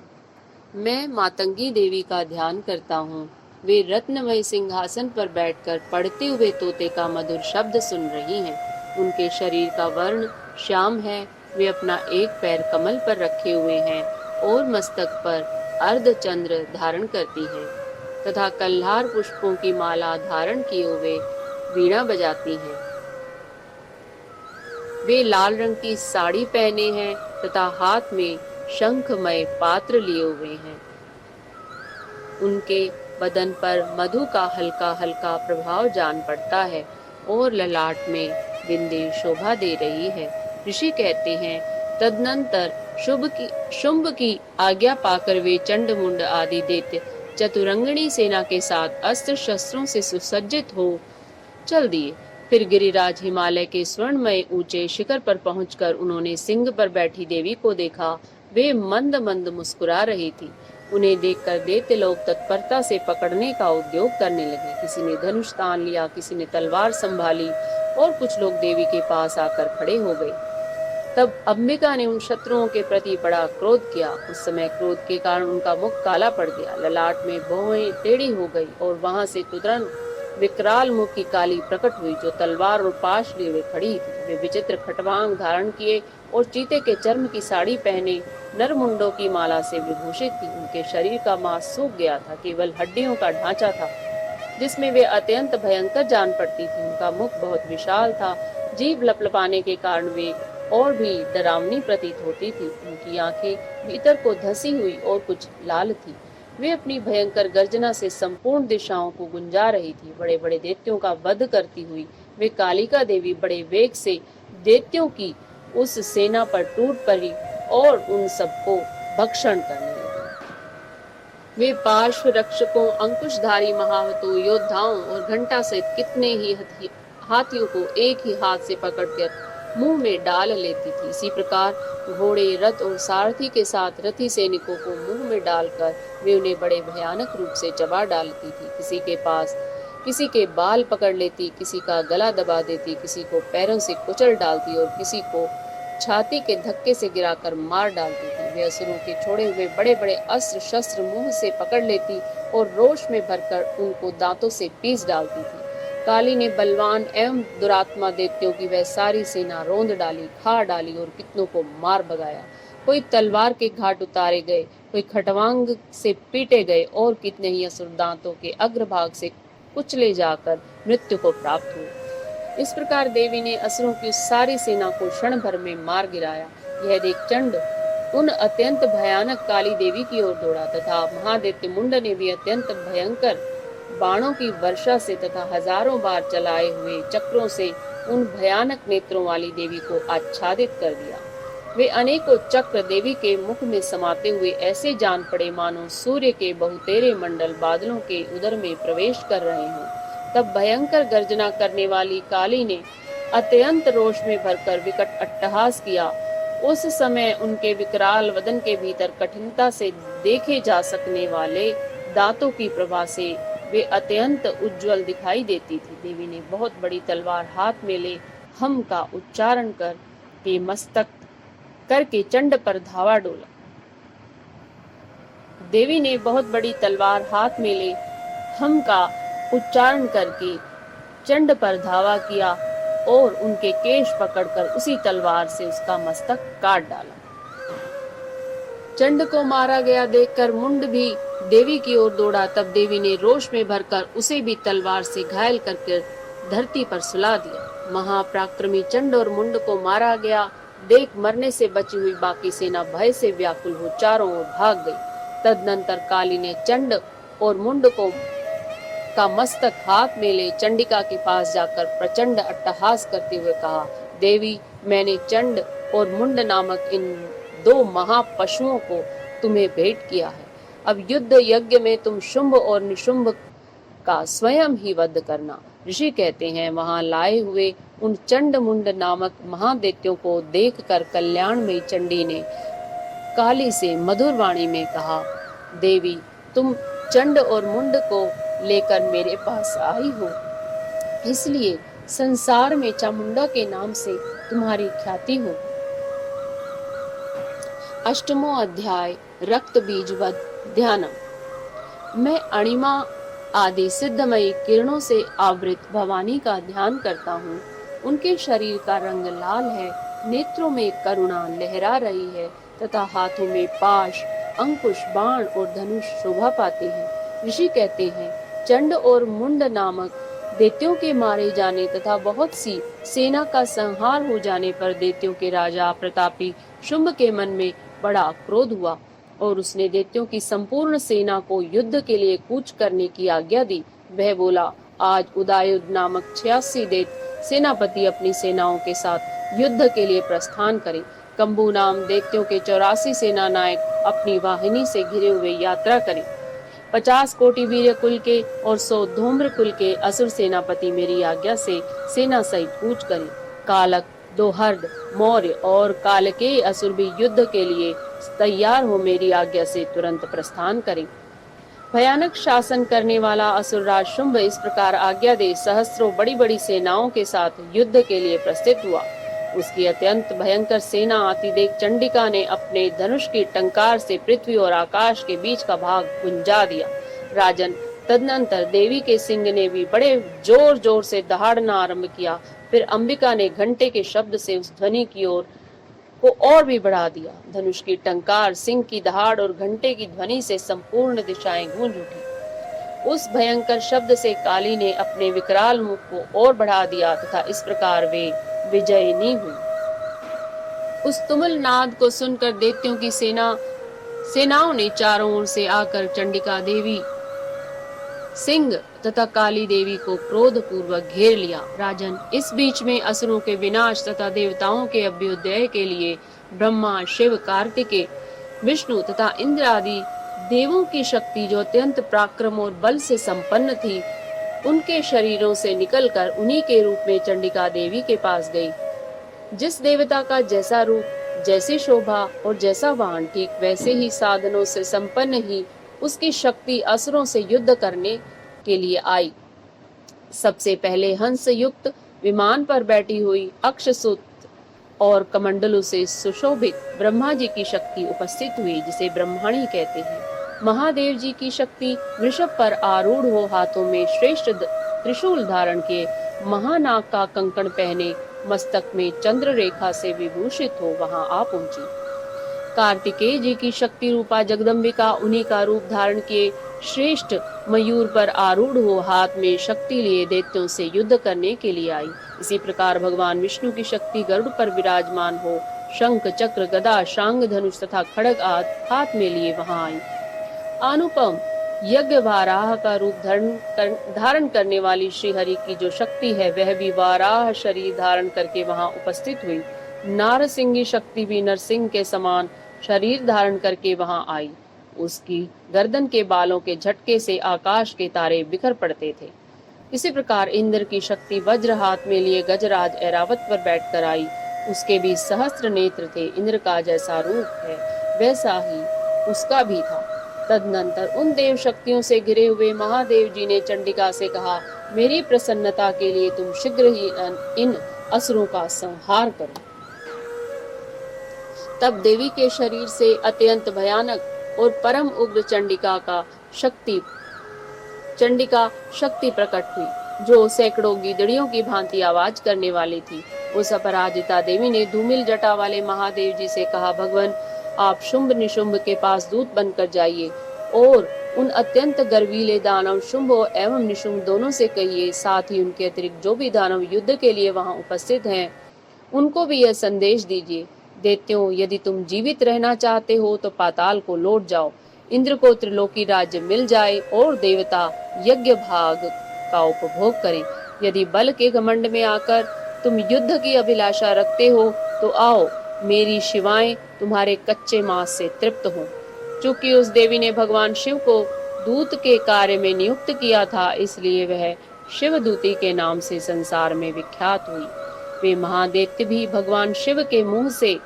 मैं मातंगी देवी का ध्यान करता हूँ। वे रत्नमय सिंहासन पर बैठकर पढ़ते हुए तोते का मधुर शब्द सुन रही हैं। उनके शरीर का वर्ण श्याम है। वे अपना एक पैर कमल पर रखे हुए हैं और मस्तक पर अर्धचंद्र धारण करती हैं तथा कल्हार पुष्पों की माला धारण किए हुए वीणा बजाती हैं। वे लाल रंग की साड़ी पहने हैं तथा हाथ में शंखमय पात्र लिए हुए हैं। उनके बदन पर मधु का हल्का हल्का प्रभाव जान पड़ता है और ललाट में बिंदी शोभा दे रही है। ऋषि कहते हैं, तदनंतर शुंभ की आज्ञा पाकर वे चंड मुंड आदि दैत्य चतुरंगिणी सेना के साथ अस्त्र शस्त्रों से सुसज्जित हो चल दिए। फिर गिरिराज हिमालय के स्वर्णमय ऊंचे शिखर पर पहुंचकर उन्होंने सिंह पर बैठी देवी को देखा। वे मंद मंद मुस्कुरा रही थी। उन्हें देखकर दैत्य लोग तत्परता से पकड़ने का उद्योग करने लगे। किसी ने धनुष तान लिया, किसी ने तलवार संभाली और कुछ लोग देवी के पास आकर खड़े हो गए। तब अंबिका ने उन शत्रुओं के प्रति बड़ा क्रोध किया। उस समय क्रोध के कारण उनका मुख काला पड़ गया, ललाट में भौहें टेढ़ी हो गई और वहां से तुरंत विकराल मुख की काली प्रकट हुई, जो तलवार और पाश लिए हुए खड़ी थी। वे विचित्र खटवांग धारण किए और चीते के चर्म की साड़ी पहने नरमुंडों की माला से विभूषित थी। उनके शरीर का मांस सूख गया था, केवल हड्डियों का ढांचा था जिसमें वे अत्यंत भयंकर जान पड़ती थी। उनका मुख बहुत विशाल था जीभ लपलपाने के कारण वे और भी डरावनी प्रतीत होती थी। उनकी आंखें भीतर को धसी हुई और कुछ लाल थी। वे अपनी भयंकर गर्जना से संपूर्ण दिशाओं को गुंजा रही थी। बड़े बड़े दैत्यों का वध करती हुई वे कालिका देवी बड़े वेग से दैत्यों की उस सेना पर टूट पड़ी और उन सबको भक्षण करने लगी। वे पार्श्व रक्षकों, अंकुशधारी महावतों, योद्धाओं और घंटा सहित कितने ही हाथियों को एक ही हाथ से पकड़कर मुंह में डाल लेती थी। इसी प्रकार घोड़े, रथ और सारथी के साथ रथी सैनिकों को मुंह में डालकर वे उन्हें बड़े भयानक रूप से चबा डालती थी। किसी के बाल पकड़ लेती, किसी का गला दबा देती, किसी को पैरों से कुचल डालती और किसी को छाती के धक्के से गिराकर मार डालती थी। वे असुरों के छोड़े हुए बड़े बड़े अस्त्र शस्त्र मुंह से पकड़ लेती और रोष में भरकर उनको दांतों से पीस डालती थी। काली ने बलवान एवं दुरात्मा दैत्यों की वह सारी सेना रोंद डाली, खा डाली और कितनों को मार भगाया। कोई तलवार के घाट उतारे गए, कोई खटवांग से पीटे गए और कितने ही असुर दांतों के अग्रभाग से कुचले जाकर मृत्यु को प्राप्त हुए। इस प्रकार देवी ने असुरों की उस सारी सेना को क्षण भर में मार गिराया। यह देख चंड उन अत्यंत भयानक काली देवी की ओर दौड़ा तथा महादैत्य मुंड ने भी अत्यंत भयंकर बाणों की वर्षा से तथा हजारों बार चलाए हुए चक्रों से उन भयानक नेत्रों वाली देवी को आच्छादित कर दिया। वे अनेकों चक्र देवी के मुख में समाते हुए ऐसे जान पड़े मानो सूर्य के बहुतेरे मंडल बादलों के उदर में प्रवेश कर रहे हों। तब भयंकर गर्जना करने वाली काली ने अत्यंत रोष में भरकर विकट अट्टहास किया। उस समय उनके विकराल वदन के भीतर कठिनता से देखे जा सकने वाले दांतों की प्रभा से वे अत्यंत उज्जवल दिखाई देती थी। देवी ने बहुत बड़ी तलवार हाथ में ले हम का उच्चारण कर के मस्तक करके चंड पर धावा डोला। देवी ने बहुत बड़ी तलवार हाथ में ले हम का उच्चारण करके चंड पर धावा किया और उनके केश पकड़कर उसी तलवार से उसका मस्तक काट डाला। चंड को मारा गया देखकर मुंड भी देवी की ओर दौड़ा। तब देवी ने रोष में भरकर उसे भी तलवार से घायल करके धरती पर सुला दिया। महापराक्रमी चंड और मुंड को मारा गया देख मरने से बची हुई बाकी सेना भय से व्याकुल हो चारों ओर भाग गई। तदनंतर काली ने चंड और मुंड को का मस्तक हाथ में ले चंडिका के पास जाकर प्रचंड अट्टहास करते हुए कहा, देवी, मैंने चंड और मुंड नामक इन दो महापशुओं को तुम्हें भेंट किया है। अब युद्ध यज्ञ में तुम शुंभ और निशुंभ का स्वयं ही वध करना। ऋषि कहते हैं, वहां लाए हुए उन चंड मुंड नामक महादैत्यों को देखकर कल्याणमयी चंडी ने काली से मधुर वाणी में कहा, देवी, तुम चंड और मुंड को लेकर मेरे पास आई हो, इसलिए संसार में चामुंडा के नाम से तुम्हारी ख्याति हो। अष्टमो अध्याय रक्त बीजवध ध्यानम। मैं अणिमा आदि सिद्धमयी किरणों से आवृत भवानी का ध्यान करता हूँ। उनके शरीर का रंग लाल है, नेत्रों में करुणा लहरा रही है तथा हाथों में पाश, अंकुश, बाण और धनुष शोभा पाते हैं। ऋषि कहते हैं, चंड और मुंड नामक दैत्यों के मारे जाने तथा बहुत सी सेना का संहार हो जाने पर दैत्यों के राजा प्रतापी शुंभ के मन में बड़ा क्रोध हुआ और उसने दैत्यों की संपूर्ण सेना को युद्ध के लिए कूच करने की आज्ञा दी। वह बोला, आज उदययुध नामक 86 दैत्य सेनापति अपनी सेनाओं के साथ युद्ध के लिए प्रस्थान करें। कंबू नाम दैत्यों के 84 सेना नायक अपनी वाहिनी से घिरे हुए यात्रा करें। 50 कोटि वीर कुल के और 100 धूम्र कुल के असुर सेनापति मेरी आज्ञा से सेना सहित कूच करें। कालक, दोहर्द, मौर्य और कालकेय असुर भी युद्ध के लिए तैयार हो मेरी आज्ञा से तुरंत प्रस्थान करें। भयानक शासन करने वाला असुरराज शुंभ इस प्रकार आज्ञा दे सहस्त्रों बड़ी बड़ी सेनाओं के साथ युद्ध के लिए प्रस्थित हुआ। उसकी अत्यंत भयंकर सेना आती देख चंडिका ने अपने धनुष की टंकार से पृथ्वी और आकाश के बीच का भाग गुंजा दिया। राजन, तदनंतर देवी के सिंह ने भी बड़े जोर जोर से दहाड़ना आरंभ किया। फिर अंबिका ने घंटे के शब्द से उस ध्वनि की ओर को और भी बढ़ा दिया। धनुष की टंकार, सिंह की दहाड़ और घंटे की ध्वनि से संपूर्ण दिशाएं गूंज उठी। उस भयंकर शब्द से काली ने अपने विकराल मुख को और बढ़ा दिया तथा इस प्रकार वे विजयिनी हुई। उस तुमुल नाद को सुनकर दैत्यों की सेनाओं ने चारों ओर से आकर चंडिका देवी, सिंह तथा काली देवी को क्रोध पूर्वक घेर लिया। राजन, इस बीच में असुरों के विनाश तथा देवताओं के अभ्युदय के लिए ब्रह्मा, शिव, कार्तिकेय, विष्णु तथा इंद्र आदि देवों की शक्ति, जो अत्यंत पराक्रम और बल से संपन्न थी, उनके शरीरों से निकलकर उन्हीं के रूप में चंडिका देवी के पास गई। जिस देवता का जैसा रूप, जैसी शोभा और जैसा वाहन, ठीक वैसे ही साधनों से संपन्न ही उसकी शक्ति असुरों से युद्ध करने के लिए आई। सबसे पहले हंस युक्त विमान पर बैठी हुई अक्षसुत और कमंडलों से सुशोभित ब्रह्मा जी की शक्ति उपस्थित हुई, जिसे ब्रह्माणी कहते हैं। महादेव जी की शक्ति वृषभ पर आरूढ़ हो, हाथों में श्रेष्ठ त्रिशूल धारण किए, महानाग का कंकण पहने, मस्तक में चंद्र रेखा से विभूषित हो वहां आ पहुंची। कार्तिकेय जी की शक्ति रूपा जगदम्बिका उन्हीं का रूप धारण किए श्रेष्ठ मयूर पर आरूढ़ हो, हाथ में शक्ति लिए दैत्यों से युद्ध करने के लिए आई। इसी प्रकार भगवान विष्णु की शक्ति गरुड़ पर विराजमान हो, शंख, चक्र, गदा, शांग, धनुष तथा खड्ग हाथ में लिए वहां आई। अनुपम यज्ञ वाराह का रूप धारण करने वाली श्री हरि की जो शक्ति है, वह भी वाराह शरीर धारण करके वहां उपस्थित हुई। नारसिंगी शक्ति भी नरसिंह के समान शरीर धारण करके वहां आई। उसकी गर्दन के बालों के झटके से आकाश के तारे बिखर पड़ते थे। इसी प्रकार इंद्र की शक्ति वज्र हाथ में लिए गजराज ऐरावत पर बैठकर आई। उसके भी सहस्त्र नेत्र थे। इंद्र का जैसा रूप है वैसा ही उसका भी था। तदनंतर उन देव शक्तियों से घिरे हुए महादेव जी ने चंडिका से कहा, मेरी प्रसन्नता के लिए तुम शीघ्र ही इन असुरों का संहार करो। तब देवी के शरीर से अत्यंत भयानक और परम उग्र चंडिका शक्ति प्रकट हुई, जो सैकड़ों गीदड़ियों की भांति आवाज करने वाली थी। उस अपराजिता देवी ने धूमिल जटा वाले महादेव जी से कहा, भगवान, आप शुंभ निशुंभ के पास दूत बनकर जाइए और उन अत्यंत गर्वीले दानव शुंभ एवं निशुंभ दोनों से कहिए, साथ ही उनके अतिरिक्त जो भी दानव युद्ध के लिए वहां उपस्थित हैं, उनको भी यह संदेश दीजिए, दैत्यों, यदि तुम जीवित रहना चाहते हो तो पाताल को लौट जाओ। इंद्र को त्रिलोकी राज्य मिल जाए और देवता यज्ञ भाग का उपभोग करें। यदि बल के घमंड में आकर तुम युद्ध की अभिलाषा रखते हो तो आओ, मेरी शिवाएं तुम्हारे कच्चे मांस से तृप्त हों। चूंकि उस देवी ने भगवान शिव को दूत के कार्य में नियुक्त किया था, इसलिए वह शिवदूती के नाम से संसार में विख्यात हुई। वे महादैत्य भी भगवान शिव के मुंह से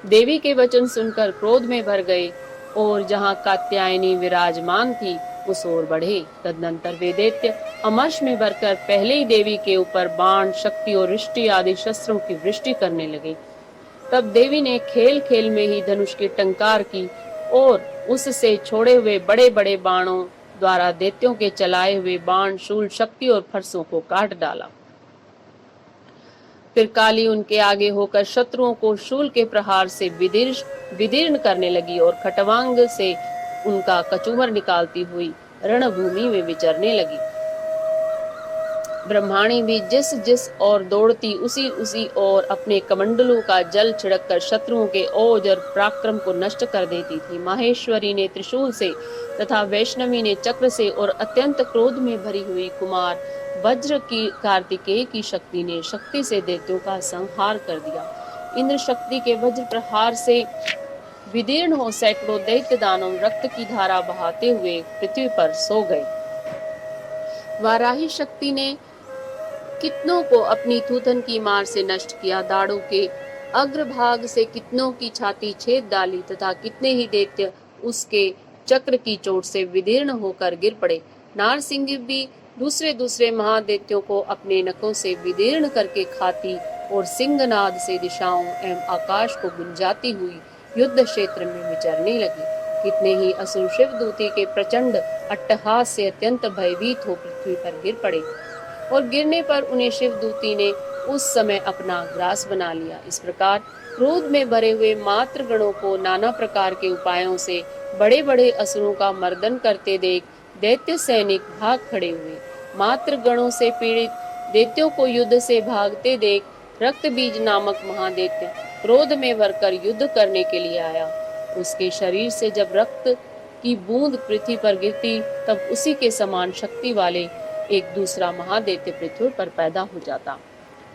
देवी के वचन सुनकर क्रोध में भर गए और जहाँ कात्यायनी विराजमान थी उस ओर बढ़े। तदनंतर वे दैत्य अमर्ष में भरकर पहले ही देवी के ऊपर बाण, शक्ति और रिष्टि आदि शस्त्रों की वृष्टि करने लगे। तब देवी ने खेल खेल में ही धनुष की टंकार की और उससे छोड़े हुए बड़े बड़े बाणों द्वारा दैत्यों के चलाए हुए बाण, शूल, शक्ति और फरसों को काट डाला। फिर काली उनके आगे होकर शत्रुओं को शूल के प्रहार से विदीर्ण करने लगी और खटवांग से उनका कचूमर निकालती हुई रणभूमि में विचरने लगी। ब्रह्माणी भी जिस जिस ओर दौड़ती उसी ओर अपने कमंडलों का जल छिड़ककर शत्रुओं के ओज और पराक्रम को नष्ट कर देती थी। माहेश्वरी ने त्रिशूल से तथा वैष्णवी ने चक्र से और अत्यंत क्रोध में भरी हुई कुमार वज्र की कार्तिकेय की शक्ति ने शक्ति से दैत्यों का संहार कर दिया। इंद्र शक्ति के वज्र प्रहार से विदीर्ण हो सैकड़ों दैत्य दानव रक्त की धारा बहाते हुए पृथ्वी पर सो गए। वाराही शक्ति ने कितनों को अपनी थूथन की मार से नष्ट किया, दाढ़ों के अग्रभाग से कितनों की छाती छेद डाली तथा कितने ही दैत्य उसके चक्र की चोट से विदीर्ण होकर गिर पड़े। नारसिंह भी दूसरे महादैत्यों को अपने नखों से विदीर्ण करके खाती और सिंहनाद से दिशाओं एवं आकाश को गुंजाती हुई युद्ध क्षेत्र में विचरने लगी। कितने ही असुर शिवदूती के प्रचंड अट्टहास से अत्यंत भयभीत हो पृथ्वी पर गिर पड़े और गिरने पर उन्हें शिवदूती ने उस समय अपना ग्रास बना लिया। इस प्रकार क्रोध में भरे हुए मात्र गणों को नाना प्रकार के उपायों से बड़े बड़े असुरों का मर्दन करते देख दैत्य सैनिक भाग खड़े हुए। मात्र गणों से पीड़ित दैत्यों को युद्ध से भागते देख रक्त बीज नामक महादैत्य क्रोध में भरकर युद्ध करने के लिए आया। उसके शरीर से जब रक्त की बूंद पृथ्वी पर गिरती, तब उसी के समान शक्ति वाले एक दूसरा महादैत्य पृथ्वी पर पैदा हो जाता।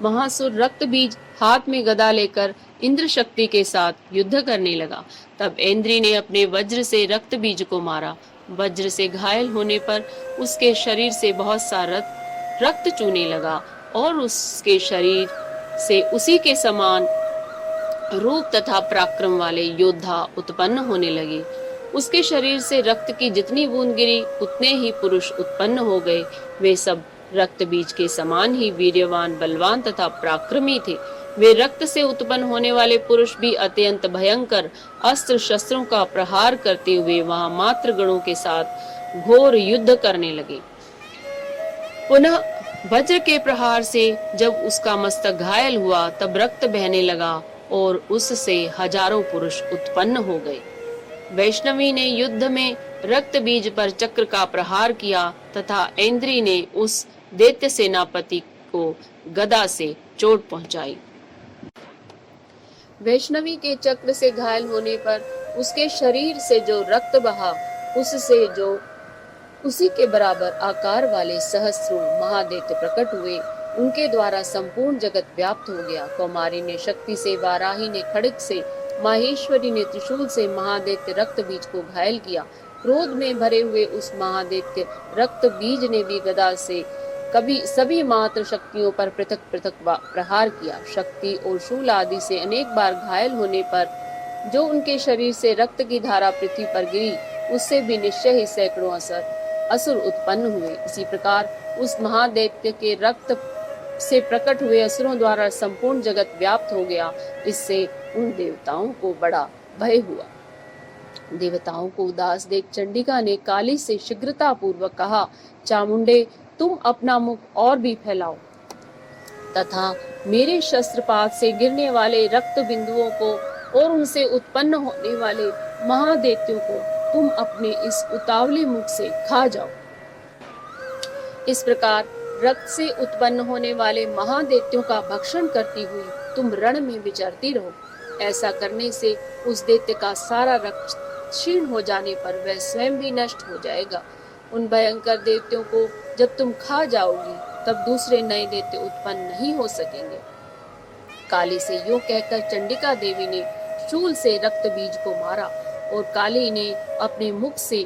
महासुर रक्त बीज हाथ में गदा लेकर इंद्र शक्ति के साथ युद्ध करने लगा। तब इंद्री ने अपने वज्र से रक्त बीज को मारा। वज्र से घायल होने पर उसके शरीर से बहुत सा रक्त चूने लगा और उसके शरीर से उसी के समान रूप तथा पराक्रम वाले योद्धा उत्पन्न होने लगे। उसके शरीर से रक्त की जितनी बूंद गिरी, उतने ही पुरुष उत्पन्न हो गए। वे सब रक्त बीज के समान ही वीर्यवान, बलवान तथा पराक्रमी थे। वे रक्त से उत्पन्न होने वाले पुरुष भी अत्यंत भयंकर अस्त्र शस्त्रों का प्रहार करते हुए वहां मात्र गणों के साथ घोर युद्ध करने लगे। पुनः वज्र के प्रहार से जब उसका मस्तक घायल हुआ, तब रक्त बहने लगा और उससे हजारों पुरुष उत्पन्न हो गए। वैष्णवी ने युद्ध में रक्त बीज पर चक्र का प्रहार किया तथा इंद्री ने उस दैत्य सेनापति को गदा से चोट पहुंचाई। वैष्णवी के चक्र से घायल होने पर उसके शरीर से जो रक्त बहा, उससे जो उसी के बराबर आकार वाले सहस्रों महादैत्य प्रकट हुए। उनके द्वारा संपूर्ण जगत व्याप्त हो गया। कौमारी ने शक्ति से, वाराही ने खड्ग से, माहेश्वरी ने त्रिशूल से महादैत्य रक्त बीज को घायल किया। क्रोध में भरे हुए उस महादैत्य रक्त बीज ने भी गदा से कभी सभी मात्र शक्तियों पर पृथक पृथक प्रहार किया। शक्ति और शूल आदि से अनेक बार घायल होने पर जो उनके शरीर से रक्त की धारा पृथ्वी पर गिरी, उससे भी निश्चय ही सैकड़ों असुर उत्पन्न हुए। इसी प्रकार उस महादैत्य के रक्त से प्रकट हुए असुरों द्वारा संपूर्ण जगत व्याप्त हो गया। इससे उन देवताओं को बड़ा भय हुआ। देवताओं को उदास देख चंडिका ने काली से शीघ्रता पूर्वक कहा, चामुंडे, तुम अपना मुख और भी फैलाओ तथा मेरे शस्त्रपात से गिरने वाले रक्त बिंदुओं को और उनसे उत्पन्न होने वाले महादैत्यों को तुम अपने इस उतावले मुख से खा जाओ। इस प्रकार रक्त से उत्पन्न होने वाले महादैत्यों का भक्षण करती हुई तुम रण में विचरती रहो। ऐसा करने से उस दैत्य का सारा रक्त क्षीण हो जाने पर वह स्वयं भी नष्ट हो जाएगा। उन भयंकर दैत्यों को जब तुम खा जाओगी, तब दूसरे नए दैत्य उत्पन्न नहीं हो सकेंगे। काली से यूं कहकर चंडिका देवी ने शूल से रक्त बीज को मारा और काली ने अपने मुख से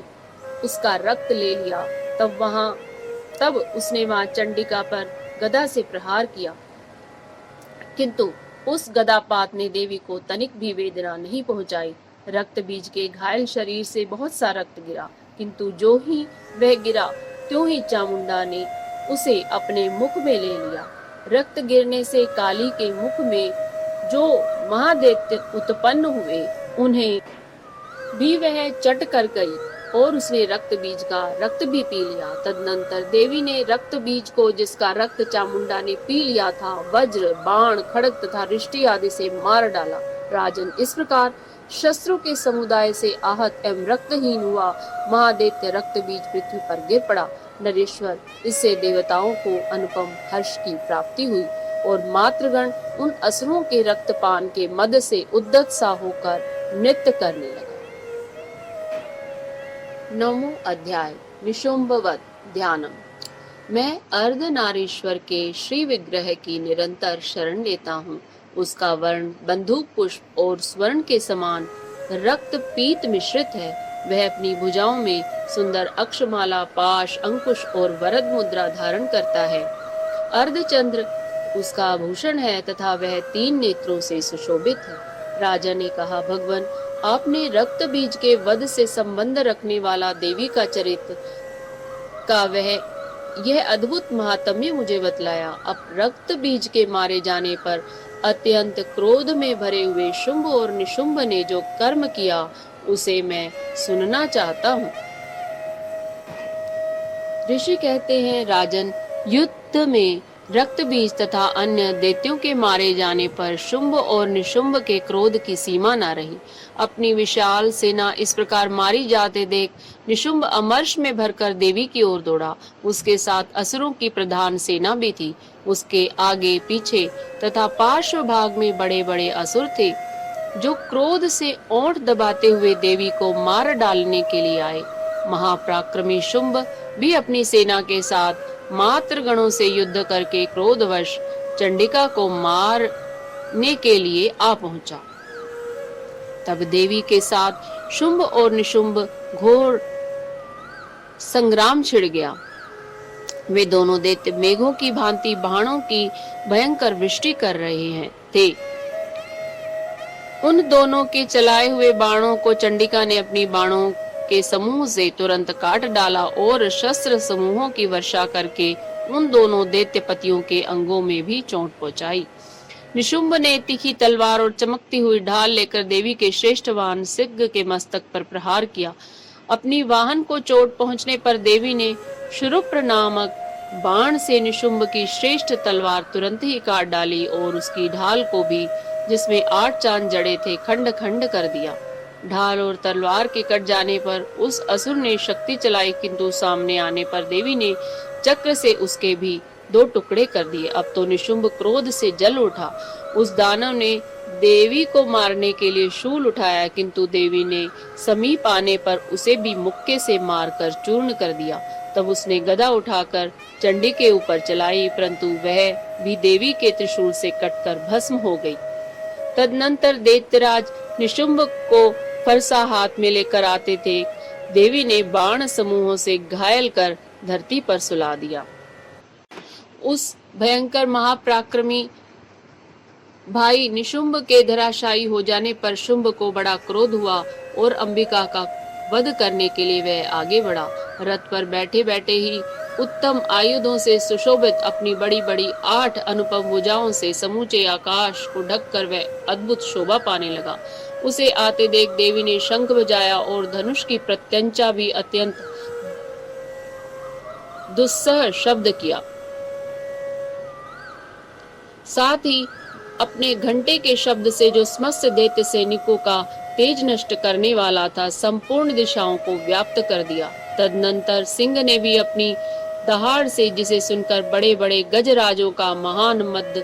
उसका रक्त ले लिया। तब उसने मां चंडिका पर गदा से प्रहार किया, किंतु उस गदापात ने देवी को तनिक भी वेदना नहीं पहुंचाई। रक्त बीज के घायल शरीर से बहुत सा रक्त गिरा, किंतु जो ही वह गिरा, त्यों ही चामुंडा ने उसे अपने मुख में ले लिया। रक्त गिरने से काली के मुख में जो महादैत्य उत्पन्न हुए, उन्हें भी वह चट कर गई और उसने रक्त बीज का रक्त भी पी लिया। तदनंतर देवी ने रक्त बीज को, जिसका रक्त चामुंडा ने पी लिया था, वज्र, बाण, खड्ग तथा रिष्टि आदि से मार डाला। राजन, इस प्रकार शस्त्रों के समुदाय से आहत एवं रक्तहीन हुआ महादैत्य रक्त बीज पृथ्वी पर गिर पड़ा। नरेश्वर, इससे देवताओं को अनुपम हर्ष की प्राप्ति हुई और मातृगण उन असुरों के रक्तपान के मद से उद्यत सा होकर नृत्य करने लगा। 9वां अध्याय, निशुंभवत ध्यानम। मैं अर्धनारीश्वर के श्री विग्रह की निरंतर शरण लेता हूँ। उसका वर्ण बंदूक पुष्प और स्वर्ण के समान रक्त पीत मिश्रित है। वह अपनी भुजाओं में सुंदर अक्षमाला, पाश, अंकुश और वरद मुद्रा धारण करता है। अर्धचंद्र उसका आभूषण है तथा वह 3 नेत्रों से सुशोभित है। राजा ने कहा, भगवान, आपने रक्त बीज के वध से संबंध रखने वाला देवी का चरित्र का यह अद्भुत महात्म्य मुझे बतलाया। अब रक्त बीज के मारे जाने पर अत्यंत क्रोध में भरे हुए शुंभ और निशुंभ ने जो कर्म किया, उसे मैं सुनना चाहता हूँ। ऋषि कहते हैं, राजन, युद्ध में रक्त बीज तथा अन्य दैत्यों के मारे जाने पर शुंभ और निशुंभ के क्रोध की सीमा न रही। अपनी विशाल सेना इस प्रकार मारी जाते देख निशुंभ अमर्ष में भरकर देवी की ओर दौड़ा। उसके साथ असुरों की प्रधान सेना भी थी। उसके आगे पीछे तथा पार्श्व भाग में बड़े बड़े असुर थे, जो क्रोध से ओंठ दबाते हुए देवी को मार डालने के लिए आए। महापराक्रमी शुंभ भी अपनी सेना के साथ मात्र गणों से युद्ध करके क्रोधवश चंडिका को मारने के लिए आ पहुंचा। तब देवी के साथ शुंभ और निशुंभ घोर संग्राम छिड़ गया। वे दोनों दैत्य मेघों की भांति बाणों की भयंकर वृष्टि कर रहे थे। उन दोनों के चलाए हुए बाणों को चंडिका ने अपनी बाणों के समूह से तुरंत काट डाला और शस्त्र समूहों की वर्षा करके उन दोनों दैत्यपतियों के अंगों में भी चोट पहुंचाई। निशुंभ ने तीखी तलवार और चमकती हुई ढाल लेकर देवी के श्रेष्ठ वाहन सिंह के मस्तक पर प्रहार किया। अपनी वाहन को चोट पहुंचने पर देवी ने शुरुप्र नामक बाण से निशुंभ की श्रेष्ठ तलवार तुरंत ही काट डाली और उसकी ढाल को भी, जिसमें 8 चांद जड़े थे, खंड खंड कर दिया। ढाल और तलवार के कट जाने पर उस असुर ने शक्ति चलाई, किंतु सामने आने पर देवी ने चक्र से उसके भी 2 टुकड़े कर दिए। अब तो निशुंभ क्रोध से जल उठा। उस दानव ने देवी को मारने के लिए शूल उठाया, किंतु देवी ने समीप आने पर उसे भी मुक्के से मारकर चूर्ण कर दिया। तब उसने गदा उठाकर चंडी के ऊपर चलाई, परंतु वह भी देवी के त्रिशूल से कटकर भस्म हो गई। तदनंतर दैत्यराज निशुंभ को फरसा हाथ में लेकर आते थे। देवी ने बाण समूहों से घायल कर धरती पर सुला दिया। उस भयंकर महापराक्रमी भाई निशुंभ के धराशायी हो जाने पर शुंभ को बड़ा क्रोध हुआ और अंबिका का वध करने के लिए वह आगे बढ़ा। रथ पर बैठे बैठे ही उत्तम आयुधों से सुशोभित अपनी बड़ी बड़ी 8 अनुपम भुजाओं से समूचे आकाश को ढककर वह अद्भुत शोभा पाने लगा। उसे आते देख देवी ने शंख बजाया और धनुष की प्रत्यंचा भी अत्यंत दुस्सह शब्द किया। साथ ही अपने घंटे के शब्द से, जो समस्त दैत्य सैनिकों का तेज नष्ट करने वाला था, संपूर्ण दिशाओं को व्याप्त कर दिया। तदनंतर सिंह ने भी अपनी दहाड़ से, जिसे सुनकर बड़े बड़े गजराजों का महान मद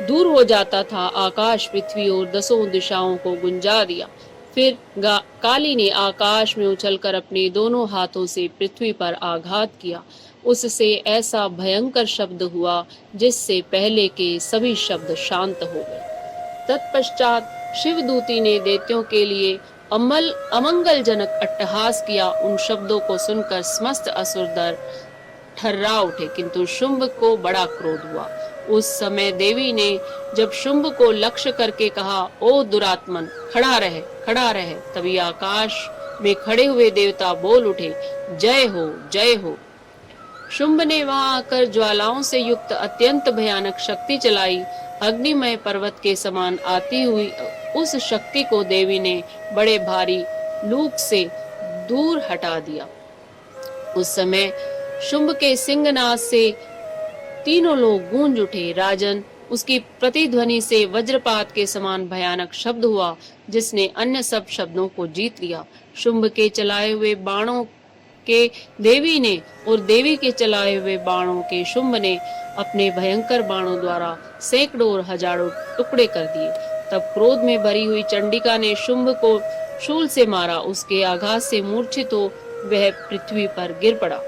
दूर हो जाता था, आकाश, पृथ्वी और 10 दिशाओं को गुंजा दिया। फिर काली ने आकाश में उछलकर अपने दोनों हाथों से पृथ्वी पर आघात किया। उससे ऐसा भयंकर शब्द हुआ जिससे पहले के सभी शब्द शांत हो गए। तत्पश्चात शिवदूती ने दैत्यों के लिए अमंगलजनक अट्टहास किया। उन शब्दों को सुनकर समस्त असुर डर ठर्रा उठे, किंतु शुंभ को बड़ा क्रोध हुआ। उस समय देवी ने जब शुंभ को लक्ष्य करके कहा, ओ दुरात्मन, खड़ा रहे, खड़ा रहे। तभी आकाश में खड़े हुए देवता बोल उठे, जय हो, जय हो। शुंभ ने वहां आकर ज्वालाओं से युक्त अत्यंत भयानक शक्ति चलाई। अग्निमय पर्वत के समान आती हुई उस शक्ति को देवी ने बड़े भारी लूक से दूर हटा दिया। उस समय शुंभ के सिंहनाद से तीनों लोग गूंज उठे। राजन, उसकी प्रतिध्वनि से वज्रपात के समान भयानक शब्द हुआ, जिसने अन्य सब शब्दों को जीत लिया। शुंभ के चलाए हुए बाणों के देवी ने और देवी के चलाए हुए बाणों के शुंभ ने अपने भयंकर बाणों द्वारा सैकड़ों और हजारों टुकड़े कर दिए। तब क्रोध में भरी हुई चंडिका ने शुंभ को शूल से मारा। उसके आघात से मूर्छित हो वह पृथ्वी पर गिर पड़ा।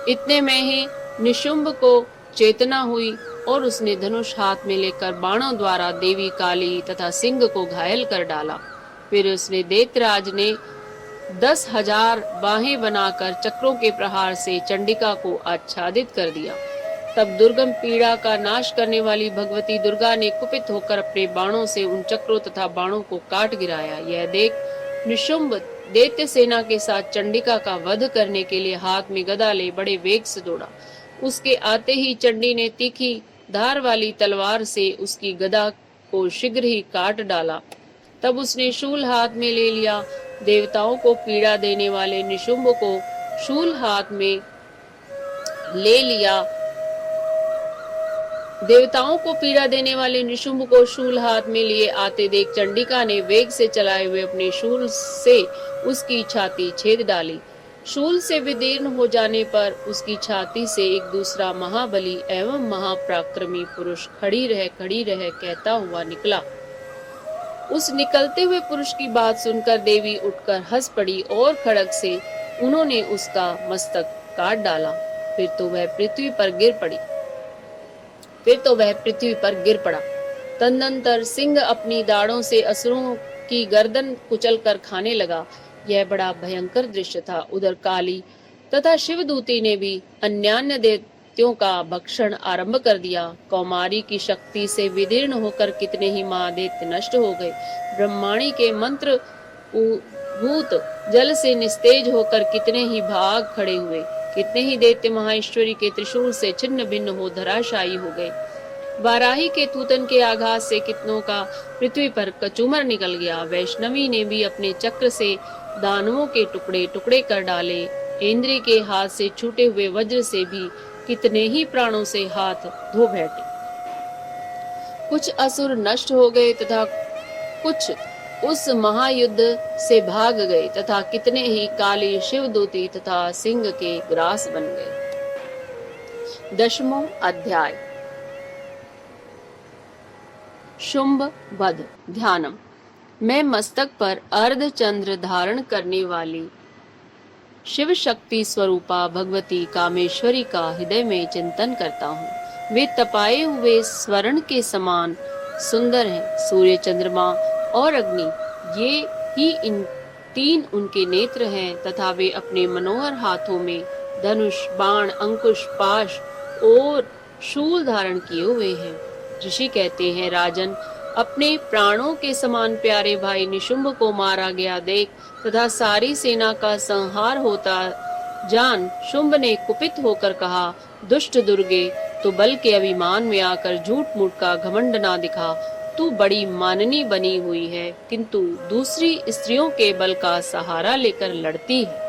इतने में ही निशुंभ को चेतना हुई और उसने धनुष हाथ में लेकर बाणों द्वारा देवी, काली तथा सिंह को घायल कर डाला। फिर उसने दैत्यराज ने 10,000 बाहें बनाकर चक्रों के प्रहार से चंडिका को आच्छादित कर दिया। तब दुर्गम पीड़ा का नाश करने वाली भगवती दुर्गा ने कुपित होकर अपने बाणों से उन चक्रों तथा बाणों को काट गिराया। यह देख निशुंभ दैत्य सेना के साथ चंडिका का वध करने के लिए हाथ में गदा ले बड़े वेग से दौड़ा। उसके आते ही चंडी ने तीखी धार वाली तलवार से उसकी गदा को शीघ्र ही काट डाला। तब उसने शूल हाथ में ले लिया। देवताओं को पीड़ा देने वाले निशुंभ को शूल हाथ में ले लिया देवताओं को पीड़ा देने वाले निशुंभ को शूल हाथ में लिए आते देख चंडिका ने वेग से चलाए हुए अपने शूल से उसकी छाती छेद डाली। शूल से विदीर्ण हो जाने पर उसकी छाती से एक दूसरा महाबली एवं महापराक्रमी पुरुष खड़ी रह कहता हुआ निकला। उस निकलते हुए पुरुष की बात सुनकर देवी उठकर हंस पड़ी और खड़ग से उन्होंने उसका मस्तक काट डाला। फिर तो वह पृथ्वी पर गिर पड़ा। तदनंतर सिंह अपनी दाढ़ों से असुरों की गर्दन कुचल कर खाने लगा। यह बड़ा भयंकर दृश्य था। उधर काली तथा शिवदूती ने भी अन्यान्य दैत्यों का भक्षण आरंभ कर दिया। कौमारी की शक्ति से विदीर्ण होकर कितने ही महादैत्य नष्ट हो गए। ब्रह्माणी के मंत्र भूत जल से निस्तेज होकर कितने ही भाग खड़े हुए। कितने ही दैत्य महाईश्वरी के त्रिशूल से छिन्न भिन्न हो धराशायी हो गए। वाराही के तूतन के आघात से कितनों का पृथ्वी पर कचूमर निकल गया। वैष्णवी ने भी अपने चक्र से दानवों के टुकड़े टुकड़े कर डाले। इंद्र के हाथ से छूटे हुए वज्र से भी कितने ही प्राणों से हाथ धो बैठे। कुछ असुर नष्ट हो गए तथा कुछ उस महायुद्ध से भाग गए तथा कितने ही काली शिवदूती तथा सिंह के ग्रास बन गए। 10वां अध्याय शुंभ वध। ध्यानम। मैं मस्तक पर अर्ध चंद्र धारण करने वाली शिव शक्ति स्वरूपा भगवती कामेश्वरी का हृदय में चिंतन करता हूँ। वे तपाए हुए स्वर्ण के समान सुंदर हैं। सूर्य, चंद्रमा और अग्नि, ये ही इन तीन उनके नेत्र हैं तथा वे अपने मनोहर हाथों में धनुष, बाण, अंकुश, पाश और शूल धारण किए हुए हैं। ऋषि कहते हैं, राजन, अपने प्राणों के समान प्यारे भाई निशुंभ को मारा गया देख तथा सारी सेना का संहार होता जान शुंभ ने कुपित होकर कहा, दुष्ट दुर्गे, तो बल के अभिमान में आकर झूठ मूठ का घमंड ना दिखा। तू बड़ी माननी बनी हुई है, किंतु दूसरी स्त्रियों के बल का सहारा लेकर लड़ती है।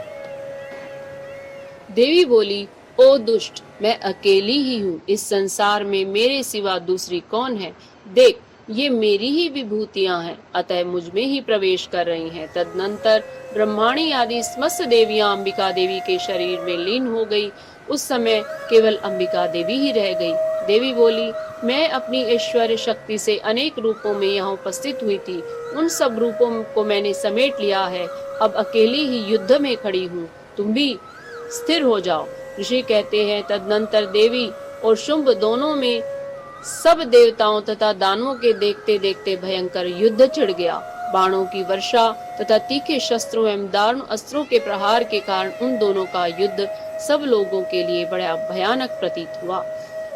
देवी बोली, ओ दुष्ट, मैं अकेली ही हूँ। इस संसार में मेरे सिवा दूसरी कौन है? देख, ये मेरी ही विभूतियां हैं, अतः मुझ में ही प्रवेश कर रही हैं। तदनंतर ब्रह्माणी आदि समस्त देवियां अंबिका देवी के शरीर में लीन हो गई। उस समय केवल अंबिका देवी ही रह गई। देवी बोली, मैं अपनी ऐश्वर्य शक्ति से अनेक रूपों में यहाँ उपस्थित हुई थी। उन सब रूपों को मैंने समेट लिया है। अब अकेली ही युद्ध में खड़ी हूँ। तुम भी स्थिर हो जाओ। ऋषि कहते हैं, तदनंतर देवी और शुंभ दोनों में सब देवताओं तथा दानवों के देखते देखते भयंकर युद्ध छिड़ गया। बाणों की वर्षा तथा तीखे शस्त्रों एवं दारुण अस्त्रों के प्रहार के कारण उन दोनों का युद्ध सब लोगों के लिए बड़ा भयानक प्रतीत हुआ।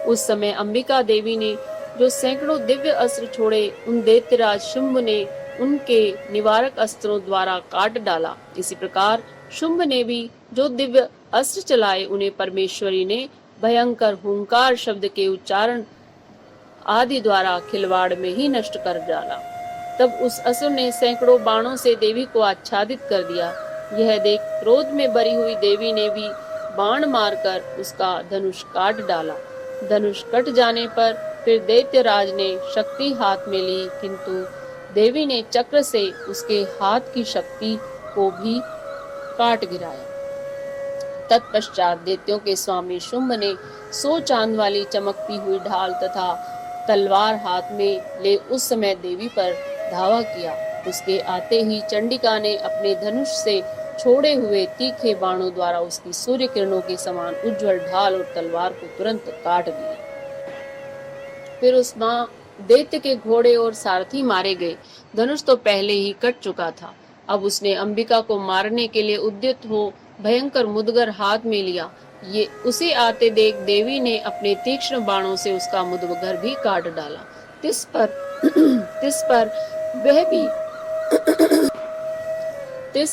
उस समय अंबिका देवी ने जो सैकड़ों दिव्य अस्त्र छोड़े, उन दैत्यराज शुंभ ने उनके निवारक अस्त्रों द्वारा काट डाला। इसी प्रकार शुंभ ने भी जो दिव्य अस्त्र चलाए, उन्हें परमेश्वरी ने भयंकर हुंकार शब्द के उच्चारण आदि द्वारा खिलवाड़ में ही नष्ट कर डाला। तब उस असुर ने सैकड़ों बाणों से देवी को आच्छादित कर दिया। यह देख क्रोध में भरी हुई देवी ने भी बाण मारकर उसका धनुष काट डाला। धनुष कट जाने पर फिर दैत्यराज ने शक्ति हाथ में ली, किंतु देवी ने चक्र से उसके हाथ की शक्ति को भी काट गिराया। तत्पश्चात दैत्यों के स्वामी शुंभ ने 100 चांद वाली चमकती हुई ढाल तथा तलवार हाथ में ले उस समय देवी पर धावा किया। उसके आते ही चंडिका ने अपने धनुष से छोड़े हुए तीखे बाणों द्वारा उसकी सूर्य किरणों के समान उज्जवल ढाल और तलवार को तुरंत काट दिया। फिर उस मां दैत्य के घोड़े और सारथी मारे गए। धनुष तो पहले ही कट चुका था। अब उसने अंबिका को मारने के लिए उद्यत हो भयंकर मुदगर हाथ में लिया। ये उसे आते देख देवी ने अपने तीक्ष्ण बाणों से उसका मुदगर भी काट डाला। तिस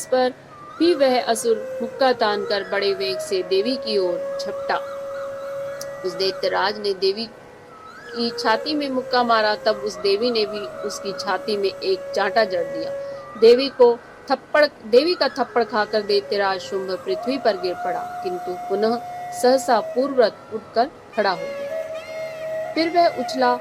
पर भी वह असुर मुक्का तान कर बड़े वेग से देवी की ओर झपटा। उस दैत्यराज ने देवी की छाती में मुक्का मारा। तब उस देवी ने भी उसकी छाती में एक चांटा जड़ दिया। देवी का थप्पड़ खाकर दैत्यराज शुंभ पृथ्वी पर गिर पड़ा, किंतु पुनः सहसा पूर्ववत उठकर खड़ा हो गया। फिर वह उछला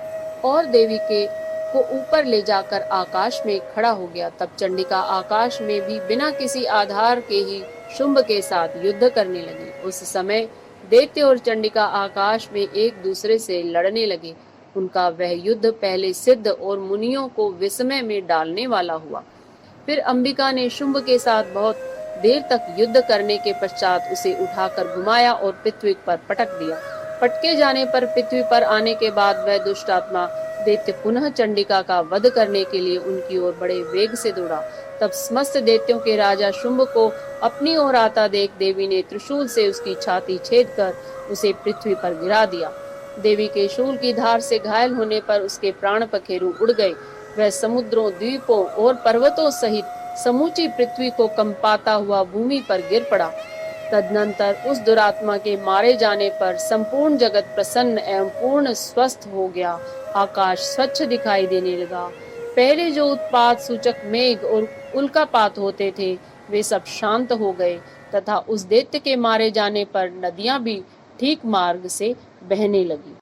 और देवी के को ऊपर ले जाकर आकाश में खड़ा हो गया। तब चंडिका आकाश में भी बिना किसी आधार के ही शुंभ के साथ युद्ध करने लगी। उस समय दैत्य और चंडिका आकाश में एक दूसरे से लड़ने लगे। उनका वह युद्ध पहले सिद्ध और मुनियों को विस्मय में डालने वाला हुआ। फिर अंबिका ने शुंभ के साथ बहुत देर तक युद्ध करने के पश्चात उसे उठाकर घुमाया और पृथ्वी पर पटक दिया। पटके जाने पर पृथ्वी पर आने के बाद वह दुष्ट आत्मा दैत्य पुनः चंडिका का वध करने के लिए उनकी ओर बड़े वेग से दौड़ा। तब समस्त दैत्यों के राजा शुंभ को अपनी ओर आता देख देवी ने त्रिशूल से उसकी छाती छेद कर उसे पृथ्वी पर गिरा दिया। देवी के शूल की धार से घायल होने पर उसके प्राण पखेरु उड़ गए। वह समुद्रों, द्वीपों और पर्वतों सहित समूची पृथ्वी को कंपाता हुआ भूमि पर गिर पड़ा। तदनंतर उस दुरात्मा के मारे जाने पर संपूर्ण जगत प्रसन्न एवं पूर्ण स्वस्थ हो गया। आकाश स्वच्छ दिखाई देने लगा। पहले जो उत्पात सूचक मेघ और उल्कापात होते थे वे सब शांत हो गए तथा उस दैत्य के मारे जाने पर नदियां भी ठीक मार्ग से बहने लगी।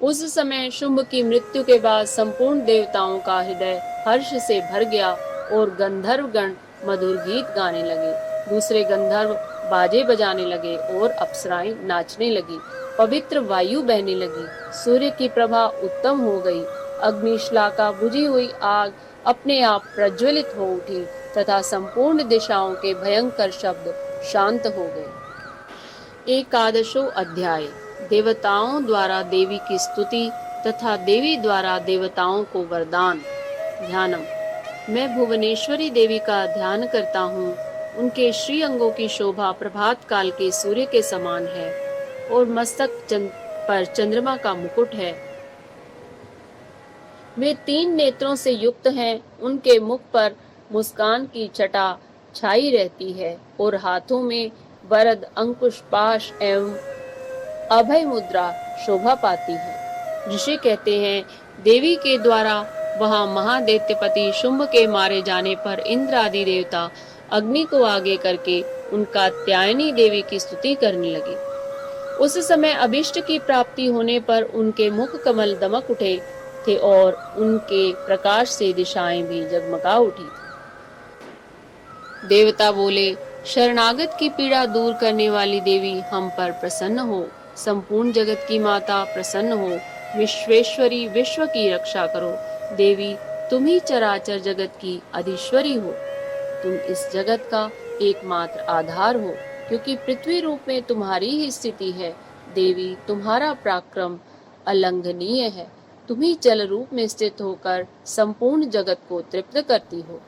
उस समय शुंभ की मृत्यु के बाद संपूर्ण देवताओं का हृदय हर्ष से भर गया और गंधर्वगण मधुर गीत गाने लगे। दूसरे गंधर्व बाजे बजाने लगे और अप्सराएं नाचने लगी। पवित्र वायु बहने लगी। सूर्य की प्रभा उत्तम हो गई। अग्निश्लाका बुझी हुई आग अपने आप प्रज्वलित हो उठी तथा संपूर्ण दिशाओं के भयंकर शब्द शांत हो गए। एकादशो अध्याय। देवताओं द्वारा देवी की स्तुति तथा देवी द्वारा देवताओं को वरदान। ध्यानम। मैं भुवनेश्वरी देवी का ध्यान करता हूँ। उनके श्री अंगों की शोभा प्रभात काल के सूर्य के समान है और मस्तक पर चंद्रमा का मुकुट है। वे 3 नेत्रों से युक्त हैं। उनके मुख पर मुस्कान की छटा छाई रहती है और हाथों में वरद, अंकुश, पाश एवं अभय मुद्रा शोभा पाती है। ऋषि कहते हैं, देवी के द्वारा वहां महादैत्यपति शुंभ के मारे जाने पर इंद्र आदि देवता अग्नि को आगे करके उनका त्यायनी देवी की स्तुति करने लगे। उस समय अभिष्ट की प्राप्ति होने पर उनके मुख कमल दमक उठे थे और उनके प्रकाश से दिशाएं भी जगमगा उठी थी। देवता बोले, शरणागत की पीड़ा दूर करने वाली देवी हम पर प्रसन्न हो। संपूर्ण जगत की माता प्रसन्न हो। विश्वेश्वरी, विश्व की रक्षा करो। देवी तुम ही चराचर जगत की अधीश्वरी हो। तुम इस जगत का एकमात्र आधार हो, क्योंकि पृथ्वी रूप में तुम्हारी ही स्थिति है। देवी तुम्हारा पराक्रम अलंघनीय है। तुम ही जल रूप में स्थित होकर संपूर्ण जगत को तृप्त करती हो।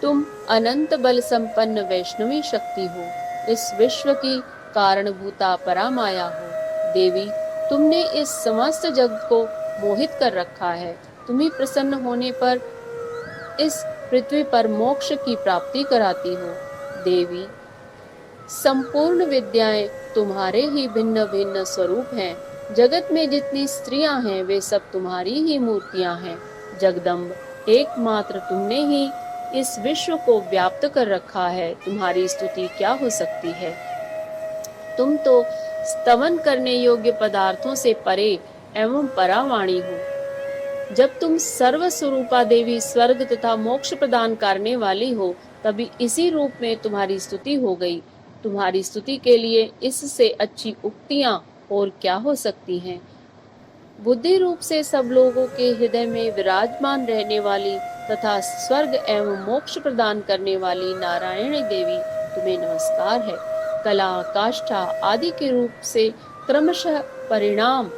तुम अनंत बल संपन्न वैष्णवी शक्ति हो। इस विश्व की कारणभूता परामाया हो। देवी तुमने इस समस्त जगत को मोहित कर रखा है। तुम्ही प्रसन्न होने पर इस पृथ्वी पर मोक्ष की प्राप्ति कराती हो। देवी संपूर्ण विद्याएं तुम्हारे ही भिन्न भिन्न स्वरूप हैं। जगत में जितनी स्त्रियां हैं वे सब तुम्हारी ही मूर्तियां हैं। जगदम्ब एकमात्र तुमने ही इस विश्व को व्याप्त कर रखा है। तुम्हारी स्तुति क्या हो सकती है। तुम तो स्तवन करने योग्य पदार्थों से परे एवं परावाणी हो। जब तुम सर्व स्वरूपा देवी स्वर्ग तथा मोक्ष प्रदान करने वाली हो, तभी इसी रूप में तुम्हारी स्तुति हो गई। तुम्हारी स्तुति के लिए इससे अच्छी उक्तियां और क्या हो सकती हैं। बुद्धि रूप से सब लोगों के हृदय में विराजमान रहने वाली तथा स्वर्ग एवं मोक्ष प्रदान करने वाली नारायणी देवी तुम्हें नमस्कार है। कला, काष्ठा आदि के रूप से क्रमशः परिणाम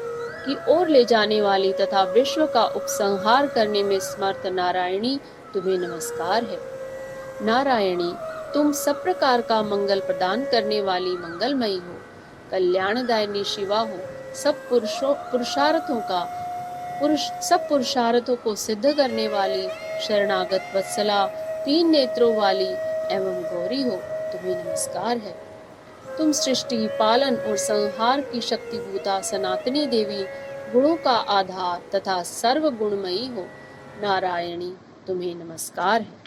की ओर ले जाने वाली तथा विश्व का उपसंहार करने में समर्थ नारायणी तुम्हें नमस्कार है। नारायणी तुम सब प्रकार का मंगल प्रदान करने वाली मंगलमयी हो। कल्याणदायिनी शिवा हो। सब पुरुषार्थों को सिद्ध करने वाली शरणागत वत्सला, 3 नेत्रों वाली एवं गौरी हो। तुम्हें नमस्कार है। तुम सृष्टि, पालन और संहार की शक्तिभूता सनातनी देवी, गुणों का आधार तथा सर्व गुणमयी हो। नारायणी तुम्हें नमस्कार है।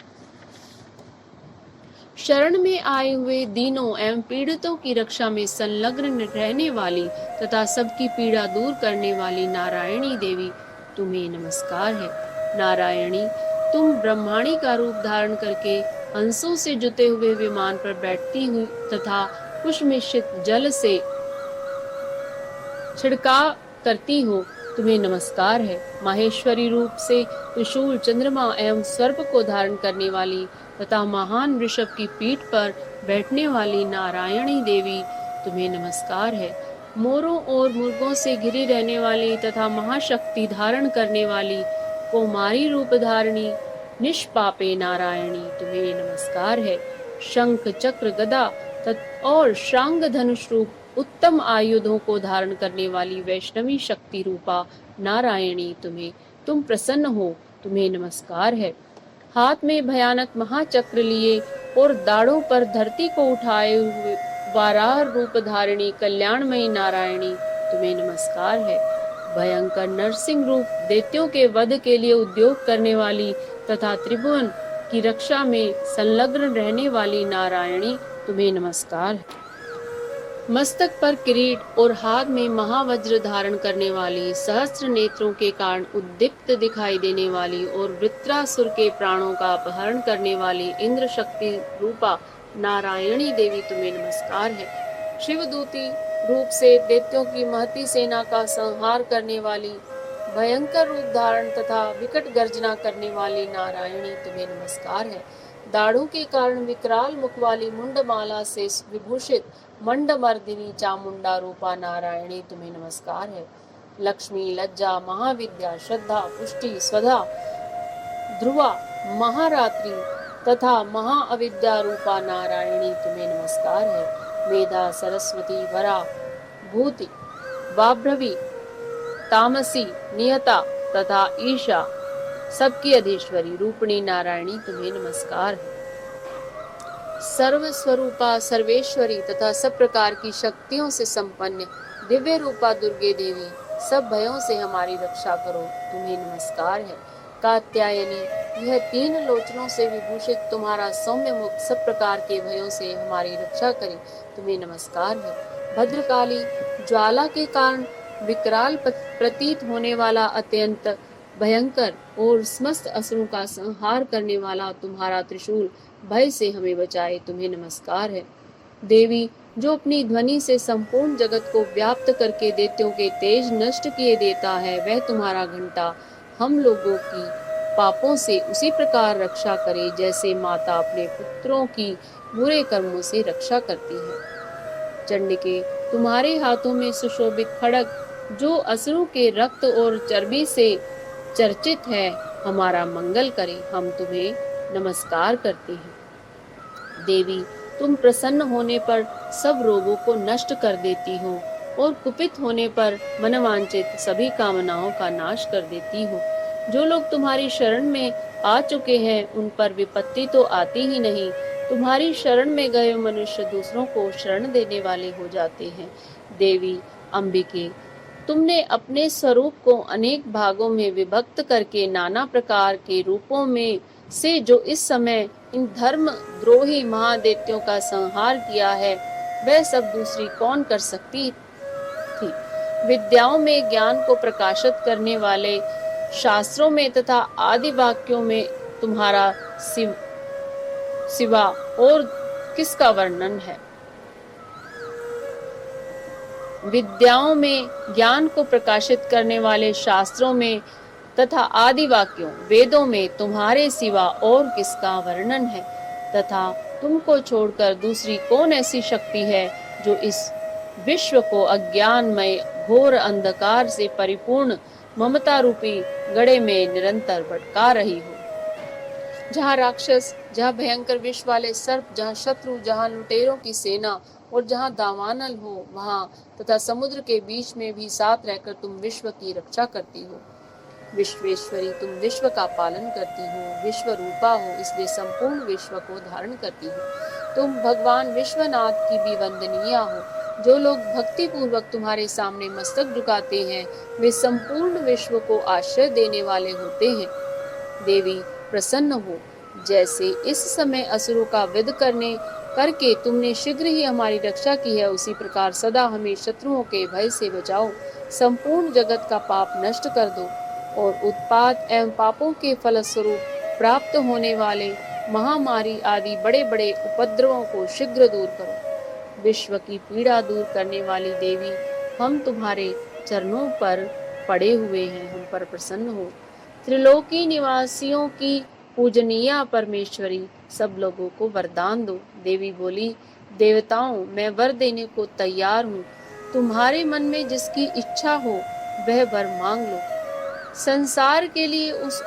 शरण में आए हुए दीनों एवं पीड़ितों की रक्षा में संलग्न रहने वाली तथा सबकी पीड़ा दूर करने वाली नारायणी देवी, तुम्हें नमस्कार है। नारायणी, तुम ब्रह्माणी का रूप धारण करके हंसों से जुते हुए विमान पर बैठती हुई तथा कुश मिश्रित जल से छिड़काव करती हो, तुम्हें नमस्कार है। माहेश्वरी रूप से त्रिशूल, चंद्रमा एवं सर्प को धारण करने वाली तथा महान वृषभ की पीठ पर बैठने वाली नारायणी देवी, तुम्हें नमस्कार है। मोरों और मुर्गों से घिरी रहने वाली तथा महाशक्ति धारण करने वाली कौमारी रूप धारणी निष्पापे नारायणी, तुम्हें नमस्कार है। शंख, चक्र, गदा और शांग धनुष रूप उत्तम आयुधों को धारण करने वाली वैष्णवी शक्ति रूपा नारायणी, तुम प्रसन्न हो, तुम्हें नमस्कार है। हाथ में भयानक महाचक्र लिए और दाढ़ों पर धरती को उठाए हुए वाराह रूप धारिणी कल्याणमयी नारायणी, तुम्हें नमस्कार है। भयंकर नरसिंह रूप दैत्यों के वध के लिए उद्योग करने वाली तथा त्रिभुवन की रक्षा में संलग्न रहने वाली नारायणी, तुम्हें नमस्कार है। मस्तक पर किरीट और हाथ में महावज्र धारण करने वाली, सहस्त्र नेत्रों के कारण उद्दीप्त दिखाई देने वाली और वृत्रासुर के प्राणों का अपहरण करने वाली इंद्र शक्ति रूपा नारायणी देवी, तुम्हें नमस्कार है। शिवदूती रूप से दैत्यों की महती सेना का संहार करने वाली, भयंकर रूप धारण तथा विकट गर्जना करने वाली नारायणी, तुम्हें नमस्कार है। दाढ़ों के कारण विकराल मुख वाली मुंडमाला से विभूषित मंडमर्दिनी चामुंडा रूपा नारायणी, तुम्हें नमस्कार है। लक्ष्मी, लज्जा, महाविद्या, श्रद्धा, पुष्टि, स्वधा, ध्रुवा, महारात्रि तथा महाअविद्या रूपा नारायणी, तुम्हें नमस्कार है। मेधा, सरस्वती, वरा, भूति, वाभ्रवी, तामसी, नियता तथा ईशा सबकी अधीश्वरी रूपणी नारायणी, तुम्हें नमस्कार है। सर्व स्वरूपा, सर्वेश्वरी तथा सब प्रकार की शक्तियों से संपन्न दिव्य रूपा दुर्गे देवी, सब भयों से हमारी रक्षा करो, तुम्हें नमस्कार है। कात्यायनी, यह तीन लोचनों से विभूषित तुम्हारा सौम्य मुख सब प्रकार के भयों से हमारी रक्षा करे, तुम्हें नमस्कार है। भद्रकाली, ज्वाला के कारण विकराल प्रतीत होने वाला अत्यंत भयंकर और समस्त असुरों का संहार करने वाला तुम्हारा त्रिशूल भय से हमें बचाए, तुम्हें नमस्कार है। देवी, जो अपनी ध्वनि से संपूर्ण जगत को व्याप्त करके दैत्यों के तेज नष्ट किए देता है, वह तुम्हारा घंटा हम लोगों की पापों से उसी प्रकार रक्षा करे जैसे माता अपने पुत्रों की बुरे कर्मों से रक्षा करती है। चंडिके, तुम्हारे हाथों में सुशोभित खड्ग जो असुरों के रक्त और चर्बी से चर्चित है, हमारा मंगल करे, हम तुम्हें नमस्कार करते हैं। देवी, तुम प्रसन्न होने पर सब रोगों को नष्ट कर देती हो और कुपित होने पर मनवांछित सभी कामनाओं का नाश कर देती हो। जो लोग तुम्हारी शरण में आ चुके हैं, उन पर विपत्ति तो आती ही नहीं। तुम्हारी शरण में गए मनुष्य दूसरों को शरण देने वाले हो जाते हैं। देवी अंबिके, तुमने अपने स्वरूप को अनेक भागों में विभक्त करके नाना प्रकार के रूपों में से जो इस समय इन धर्म द्रोही महादैत्यों का संहार किया है, वह सब दूसरी कौन कर सकती थी। विद्याओं में ज्ञान को प्रकाशित करने वाले शास्त्रों में तथा आदि वाक्यों में तुम्हारा सिवा और किसका वर्णन है। विद्याओं में ज्ञान को प्रकाशित करने वाले शास्त्रों में तथा आदि वाक्यों वेदों में तुम्हारे सिवा और किसका वर्णन है, तथा तुमको छोड़कर दूसरी कौन ऐसी शक्ति है जो इस विश्व को अज्ञानमय घोर अंधकार से परिपूर्ण ममता रूपी गड्ढे में निरंतर भटका रही हो। जहाँ राक्षस, जहाँ भयंकर विष वाले सर्प, जहाँ शत्रु, जहाँ लुटेरों की सेना और जहाँ दावानल हो, वहाँ तथा समुद्र के बीच में भी साथ रहकर तुम विश्व की रक्षा करती हो। विश्वेश्वरी, तुम विश्व का पालन करती हो, विश्व रूपा हो, इसलिए संपूर्ण विश्व को धारण करती हो। तुम भगवान विश्वनाथ की भी वंदनीय हो। जो लोग भक्ति पूर्वक तुम्हारे सामने मस्तक झुकाते हैं, वे संपूर्ण विश्व को आश्रय देने वाले होते हैं। देवी प्रसन्न हो, जैसे इस समय असुरों का वध करके तुमने शीघ्र ही हमारी रक्षा की है, उसी प्रकार सदा हमें शत्रुओं के भय से बचाओ। संपूर्ण जगत का पाप नष्ट कर दो और उत्पात एवं पापों के फलस्वरूप प्राप्त होने वाले महामारी आदि बड़े बड़े उपद्रवों को शीघ्र दूर करो। विश्व की पीड़ा दूर करने वाली देवी, हम तुम्हारे चरणों पर पड़े हुए हैं, हम पर प्रसन्न हो। त्रिलोकी निवासियों की पूजनीय परमेश्वरी, सब लोगों को वरदान दो। देवी बोली, देवताओं, मैं वर देने को तैयार हूँ। तुम्हारे मन में जिसकी इच्छा हो वह वर मांग लो। संसार के लिए उस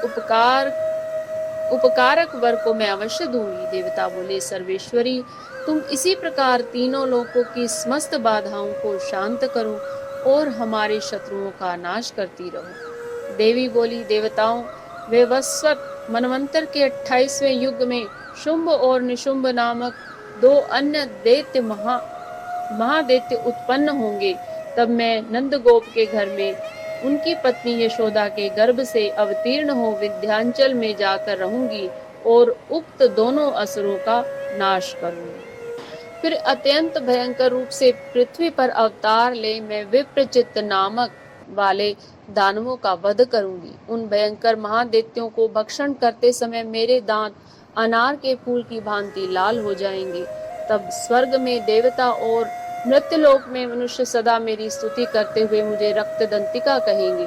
उपकारक वर को मैं अवश्य दूंगी। देवता बोले, सर्वेश्वरी, तुम इसी प्रकार तीनों लोकों की समस्त बाधाओं को शांत करो और हमारे शत्रुओं का नाश करती रहो। देवी बोली, देवताओं, वे वस्वत मनवंतर के 28वें युग में शुंभ और निशुंभ नामक दो अन्य दैत्य महादैत्य उत्पन्न होंगे। तब मैं नंदगोप के घर में उनकी पत्नी यशोदा के गर्भ से अवतीर्ण हो विंध्याचल में जाकर रहूंगी और उक्त दोनों असुरों का नाश करूंगी। फिर अत्यंत भयंकर रूप से पृथ्वी पर अवतार ले मैं विप्रचित्त नामक वाले दानवों का वध करूंगी। उन भयंकर महादैत्यों को भक्षण करते समय मेरे दांत अनार के फूल की भांति लाल हो जाएंगे। तब स्वर्ग में देवता और मृत्युलोक में मनुष्य सदा मेरी स्तुति करते हुए मुझे रक्तदंतिका कहेंगे।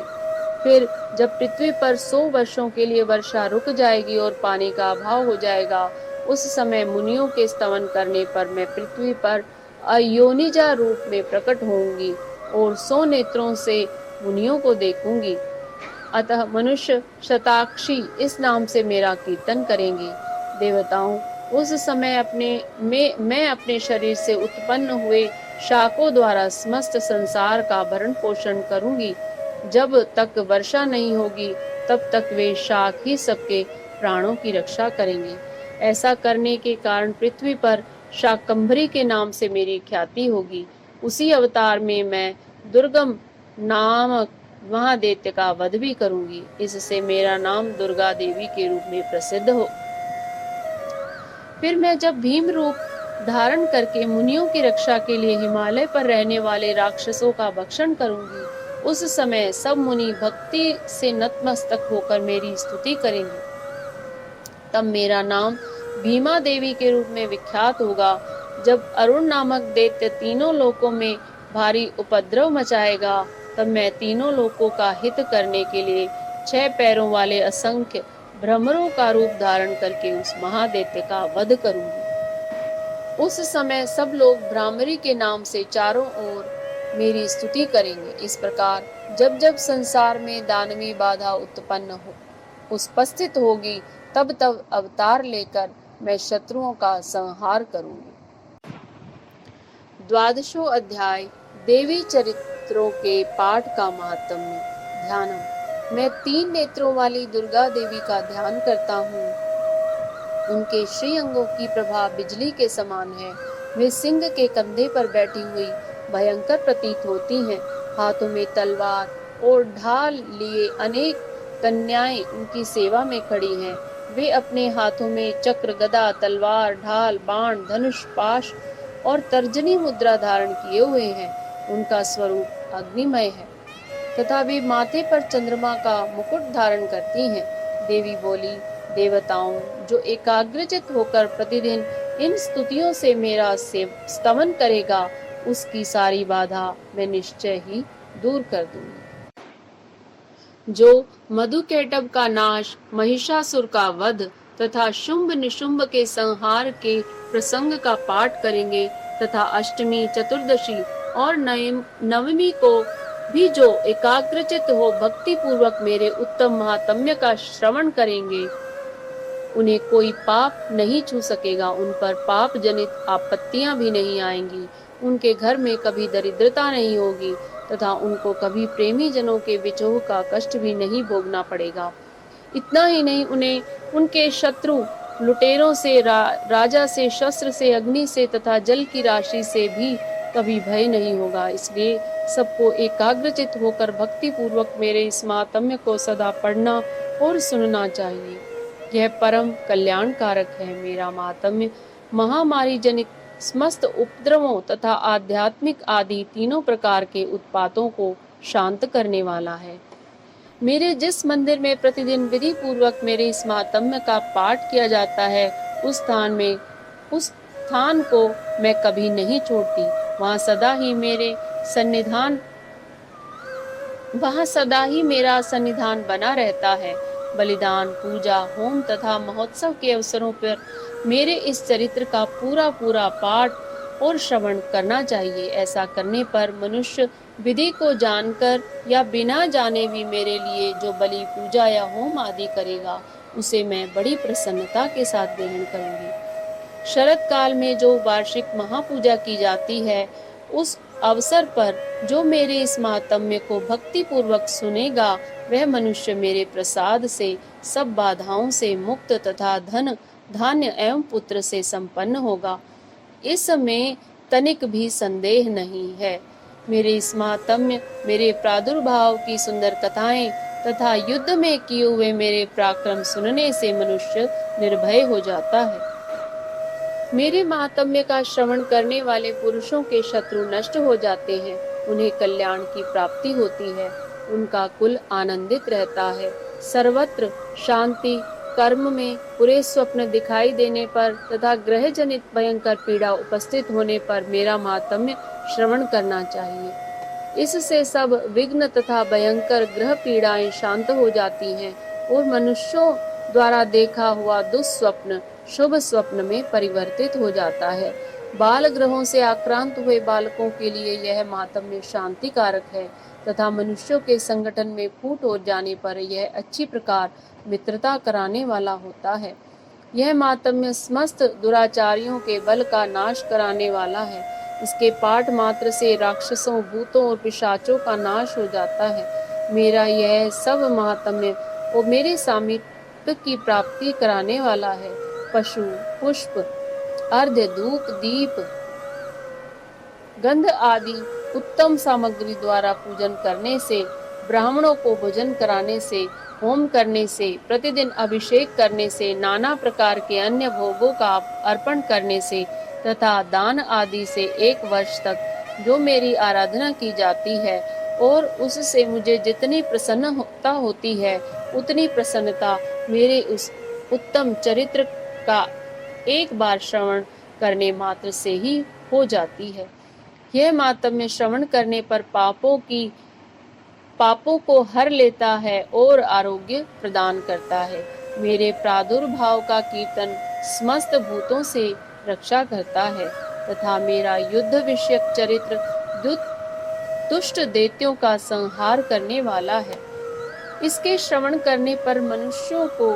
फिर जब पृथ्वी पर 100 वर्षों के लिए वर्षा रुक जाएगी और पानी का अभाव हो जाएगा, उस समय मुनियों के स्तवन करने पर मैं पृथ्वी पर अयोनिजा रूप में प्रकट होंगी और 100 नेत्रों से मुनियों को देखूंगी। अतः मनुष्य शताक्षी इस नाम से मेरा कीर्तन करेंगे। देवताओं, उस समय मैं अपने शरीर से उत्पन्न हुए शाकों द्वारा समस्त संसार का भरण पोषण करूंगी। जब तक वर्षा नहीं होगी तब तक वे शाक ही सबके प्राणों की रक्षा करेंगे। ऐसा करने के कारण पृथ्वी पर शाकंभरी के नाम से मेरी ख्याति होगी। उसी अवतार में मैं दुर्गम नामक महादैत्य का वध भी करूंगी। इससे मेरा नाम दुर्गा देवी के रूप में प्रसिद्ध हो। फिर मैं जब भीम रूप धारण करके मुनियों की रक्षा के लिए हिमालय पर रहने वाले राक्षसों का भक्षण करूंगी, उस समय सब मुनि भक्ति से नतमस्तक होकर मेरी स्तुति करेंगे। तब मेरा नाम भीमा देवी के रूप में विख्यात होगा। जब अरुण नामक दैत्य तीनों लोकों में भारी उपद्रव मचाएगा, तब मैं तीनों लोकों का हित करने के लिए 6 पैरों वाले असंख्य भ्रमरों का रूप धारण करके उस महादैत्य का वध करूंगी। उस समय सब लोग भ्रामरी के नाम से चारों ओर मेरी स्तुति करेंगे। इस प्रकार जब जब संसार में दानवी बाधा उत्पन्न उपस्थित होगी, तब तब अवतार लेकर मैं शत्रुओं का संहार करूंगी। 12वां अध्याय, देवी चरित्रों के पाठ का महात्म्य। ध्यानम। मैं 3 नेत्रों वाली दुर्गा देवी का ध्यान करता हूँ। उनके श्री अंगों की प्रभा बिजली के समान है। वे सिंह के कंधे पर बैठी हुई भयंकर प्रतीत होती हैं। हाथों में तलवार और ढाल लिए अनेक कन्याएं उनकी सेवा में खड़ी हैं। वे अपने हाथों में चक्र, गदा, तलवार, ढाल, बाण, धनुष, पाश और तर्जनी मुद्रा धारण किए हुए हैं। उनका स्वरूप अग्निमय है तथा वे माथे पर चंद्रमा का मुकुट धारण करती हैं। देवी बोली, देवताओं, जो एकाग्रचित होकर प्रतिदिन इन स्तुतियों से मेरा स्तवन करेगा, उसकी सारी बाधा मैं निश्चय ही दूर कर दूंगी। जो मधुकैटभ का नाश, महिषासुर का वध तथा शुंभ निशुंभ के संहार के प्रसंग का पाठ करेंगे तथा अष्टमी, चतुर्दशी और नवमी को भी जो एकाग्रचित हो भक्ति पूर्वक मेरे उत्तम महात्म्य का श्रवण करेंगे, उन्हें कोई पाप नहीं छू सकेगा। उन पर पाप जनित आपत्तियां भी नहीं आएंगी। उनके घर में कभी दरिद्रता नहीं होगी तथा उनको कभी प्रेमी जनों के विछोह का कष्ट भी नहीं भोगना पड़ेगा। इतना ही नहीं, उन्हें उनके शत्रु लुटेरों से, राजा से, शस्त्र से, अग्नि से तथा जल की राशि से भी कभी भय नहीं होगा। इसलिए सबको एकाग्रचित होकर भक्ति पूर्वक मेरे इस महात्म्य को सदा पढ़ना और सुनना चाहिए। यह परम कल्याणकारक है। मेरा मातम्य महामारी जनित समस्त उपद्रवों तथा आध्यात्मिक आदि तीनों प्रकार के उत्पातों को शांत करने वाला है। मेरे जिस मंदिर में प्रतिदिन विधि पूर्वक मेरे इस मातम्य का पाठ किया जाता है, उस स्थान को मैं कभी नहीं छोड़ती। वहाँ सदा ही मेरा सन्निधान बना रहता है। बलिदान, पूजा, होम तथा महोत्सव के अवसरों पर मेरे इस चरित्र का पूरा पूरा पाठ और श्रवण करना चाहिए। ऐसा करने पर मनुष्य विधि को जानकर या बिना जाने भी मेरे लिए जो बलि, पूजा या होम आदि करेगा, उसे मैं बड़ी प्रसन्नता के साथ ग्रहण करूंगी। शरद काल में जो वार्षिक महापूजा की जाती है, उस अवसर पर जो मेरे इस मातम्य को भक्ति पूर्वक सुनेगा, वह मनुष्य मेरे प्रसाद से सब बाधाओं से मुक्त तथा धन, धान्य एवं पुत्र से संपन्न होगा। इसमें तनिक भी संदेह नहीं है। मेरे इस मातम्य, मेरे प्रादुर्भाव की सुंदर कथाएं तथा युद्ध में किए हुए मेरे पराक्रम सुनने से मनुष्य निर्भय हो जाता है। मेरे मातम्य का श्रवण करने वाले पुरुषों के शत्रु नष्ट हो जाते हैं, उन्हें कल्याण की प्राप्ति होती है, उनका कुल आनंदित रहता है। सर्वत्र शांति, कर्म में पूरे स्वप्न दिखाई देने पर तथा ग्रह जनित भयंकर पीड़ा उपस्थित होने पर मेरा मातम्य श्रवण करना चाहिए। इससे सब विघ्न तथा भयंकर ग्रह पीड़ाएं शांत हो जाती हैं और मनुष्यों द्वारा देखा हुआ दुस्वप्न शुभ स्वप्न में परिवर्तित हो जाता है। बाल ग्रहों से आक्रांत हुए बालकों के लिए यह मातम्य शांति कारक है तथा मनुष्यों के संगठन में फूट हो जाने पर यह अच्छी प्रकार मित्रता कराने वाला होता है। यह मातम्य समस्त दुराचारियों के बल का नाश कराने वाला है। इसके पाठ मात्र से राक्षसों, भूतों और पिशाचों का नाश हो जाता है। मेरा यह सब मातम्य और मेरे सामीप्य की प्राप्ति कराने वाला है। पशु, पुष्प, अर्घ्य, धूप, दीप, गंध आदि उत्तम सामग्री द्वारा पूजन करने से, ब्राह्मणों को भोजन कराने से, होम करने से, प्रतिदिन अभिषेक करने से, नाना प्रकार के अन्य भोगों का अर्पण करने से तथा दान आदि से 1 वर्ष तक जो मेरी आराधना की जाती है और उससे मुझे जितनी प्रसन्नता होती है, उतनी प्रसन्नता मेरे उस उत्तम चरित्र का एक बार श्रवण करने मात्र से ही हो जाती है। यह मातम्य श्रवण करने पर पापों को हर लेता है और आरोग्य प्रदान करता है। मेरे प्रादुर्भाव का कीर्तन समस्त भूतों से रक्षा करता है तथा मेरा युद्ध विषयक चरित्र दुष्ट दैत्यों का संहार करने वाला है। इसके श्रवण करने पर मनुष्यों को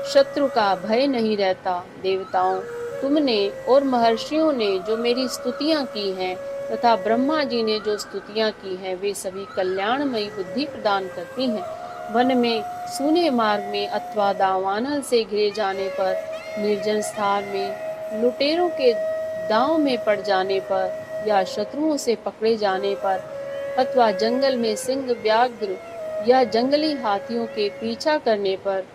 शत्रु का भय नहीं रहता। देवताओं, तुमने और महर्षियों ने जो मेरी स्तुतियां की हैं तथा ब्रह्मा जी ने जो स्तुतियां की हैं, वे सभी कल्याणमयी बुद्धि प्रदान करती हैं। वन में, सूने मार्ग में अथवा दावानल से घिरे जाने पर, निर्जन स्थान में लुटेरों के दांव में पड़ जाने पर या शत्रुओं से पकड़े जाने पर अथवा जंगल में सिंह, व्याघ्र या जंगली हाथियों के पीछा करने पर,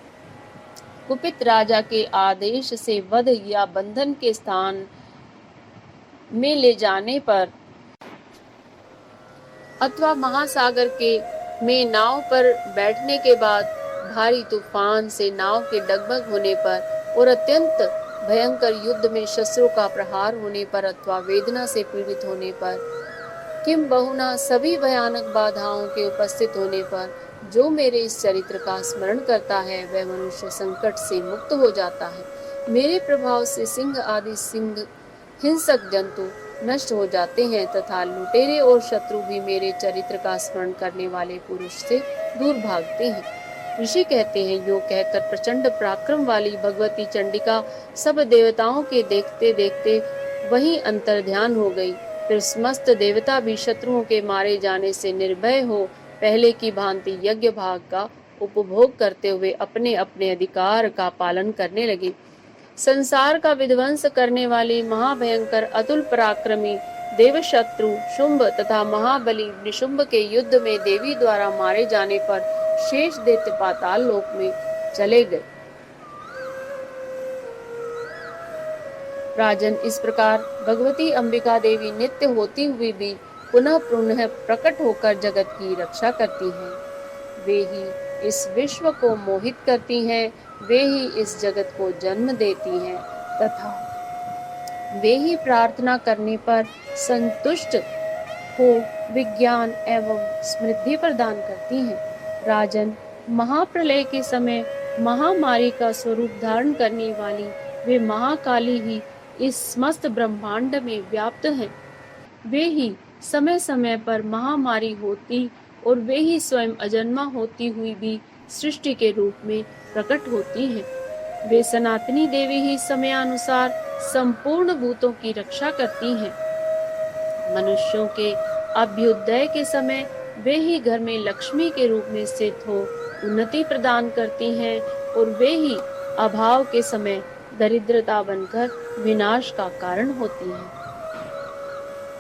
कुपित राजा के आदेश से वध या बंधन के स्थान में ले जाने पर अथवा महासागर में नाव पर बैठने के बाद भारी तूफान से नाव के डगमग होने पर और अत्यंत भयंकर युद्ध में शस्त्रों का प्रहार होने पर अथवा वेदना से पीड़ित होने पर, किम बहुना सभी भयानक बाधाओं के उपस्थित होने पर जो मेरे इस चरित्र का स्मरण करता है, वह मनुष्य संकट से मुक्त हो जाता है। मेरे प्रभाव से सिंह आदि हिंसक जंतु नष्ट हो जाते हैं तथा लुटेरे और शत्रु भी मेरे चरित्र का स्मरण करने वाले पुरुष से दूर भागते हैं। ऋषि कहते हैं, यो कहकर प्रचंड पराक्रम वाली भगवती चंडिका सब देवताओं के देखते देखते वहीं अंतर्ध्यान हो गई। फिर समस्त देवता भी शत्रुओं के मारे जाने से निर्भय हो पहले की भांति यज्ञ भाग का उपभोग करते हुए अपने अपने अधिकार का पालन करने लगे। संसार का विध्वंस करने वाले महाभयंकर अतुल पराक्रमी देवशत्रु शुंभ तथा महाबली निशुंभ के युद्ध में देवी द्वारा मारे जाने पर शेष दैत्य पाताल लोक में चले गए। राजन, इस प्रकार भगवती अंबिका देवी नित्य होती हुई भी पुनः पुनः प्रकट होकर जगत की रक्षा करती हैं। वे ही इस विश्व को मोहित करती हैं, वे ही इस जगत को जन्म देती हैं तथा वे ही प्रार्थना करने पर संतुष्ट हो विज्ञान एवं समृद्धि प्रदान करती हैं। राजन, महाप्रलय के समय महामारी का स्वरूप धारण करने वाली वे महाकाली ही इस समस्त ब्रह्मांड में व्याप्त हैं। वे ही समय समय पर महामारी होती और वे ही स्वयं अजन्मा होती हुई भी सृष्टि के रूप में प्रकट होती हैं। वे सनातनी देवी ही समयानुसार संपूर्ण भूतों की रक्षा करती हैं। मनुष्यों के अभ्युदय के समय वे ही घर में लक्ष्मी के रूप में स्थित हो उन्नति प्रदान करती हैं और वे ही अभाव के समय दरिद्रता बनकर विनाश का कारण होती हैं।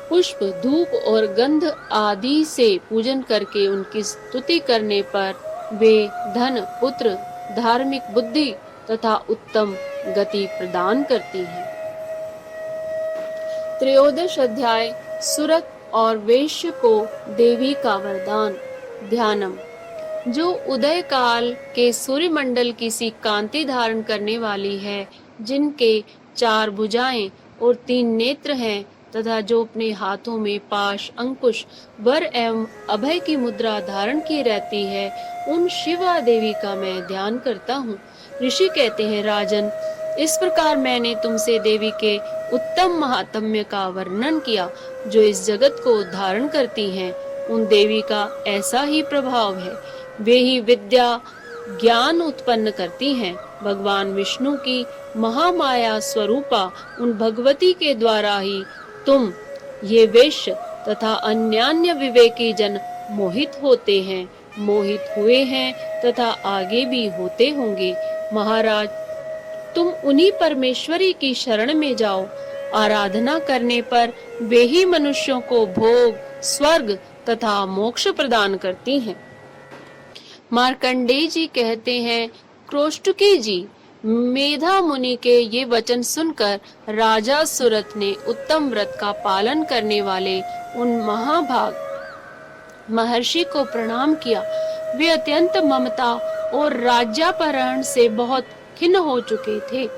पुष्प, धूप और गंध आदि से पूजन करके उनकी स्तुति करने पर वे धन, पुत्र, धार्मिक बुद्धि तथा उत्तम गति प्रदान करती हैं। त्रयोदश अध्याय सुरत और वैश्य को देवी का वरदान। ध्यानम। जो उदय काल के सूर्यमंडल की सी कांति धारण करने वाली है, जिनके 4 भुजाएं और 3 नेत्र हैं तथा जो अपने हाथों में पाश, अंकुश, वर एवं अभय की मुद्रा धारण की रहती है, उन शिवा देवी का मैं ध्यान करता हूँ। ऋषि कहते हैं, राजन, इस प्रकार मैंने तुमसे देवी के उत्तम महात्म्य का वर्णन किया जो इस जगत को धारण करती हैं। उन देवी का ऐसा ही प्रभाव है। वे ही विद्या ज्ञान उत्पन्न करती हैं। भगवान विष्णु की महामाया स्वरूपा उन भगवती के द्वारा ही तुम ये वैश्य तथा अन्यान्य विवेकी जन मोहित होते हैं, मोहित हुए हैं तथा आगे भी होते होंगे। महाराज, तुम उन्हीं परमेश्वरी की शरण में जाओ। आराधना करने पर वे ही मनुष्यों को भोग, स्वर्ग तथा मोक्ष प्रदान करती हैं। मार्कंडेय जी कहते हैं, क्रोष्टकी जी, मेधा मुनि के ये वचन सुनकर राजा सुरत ने उत्तम व्रत का पालन करने वाले उन महाभाग महर्षि को प्रणाम किया। वे अत्यंत ममता और राज्यापहरण से बहुत खिन्न हो चुके थे।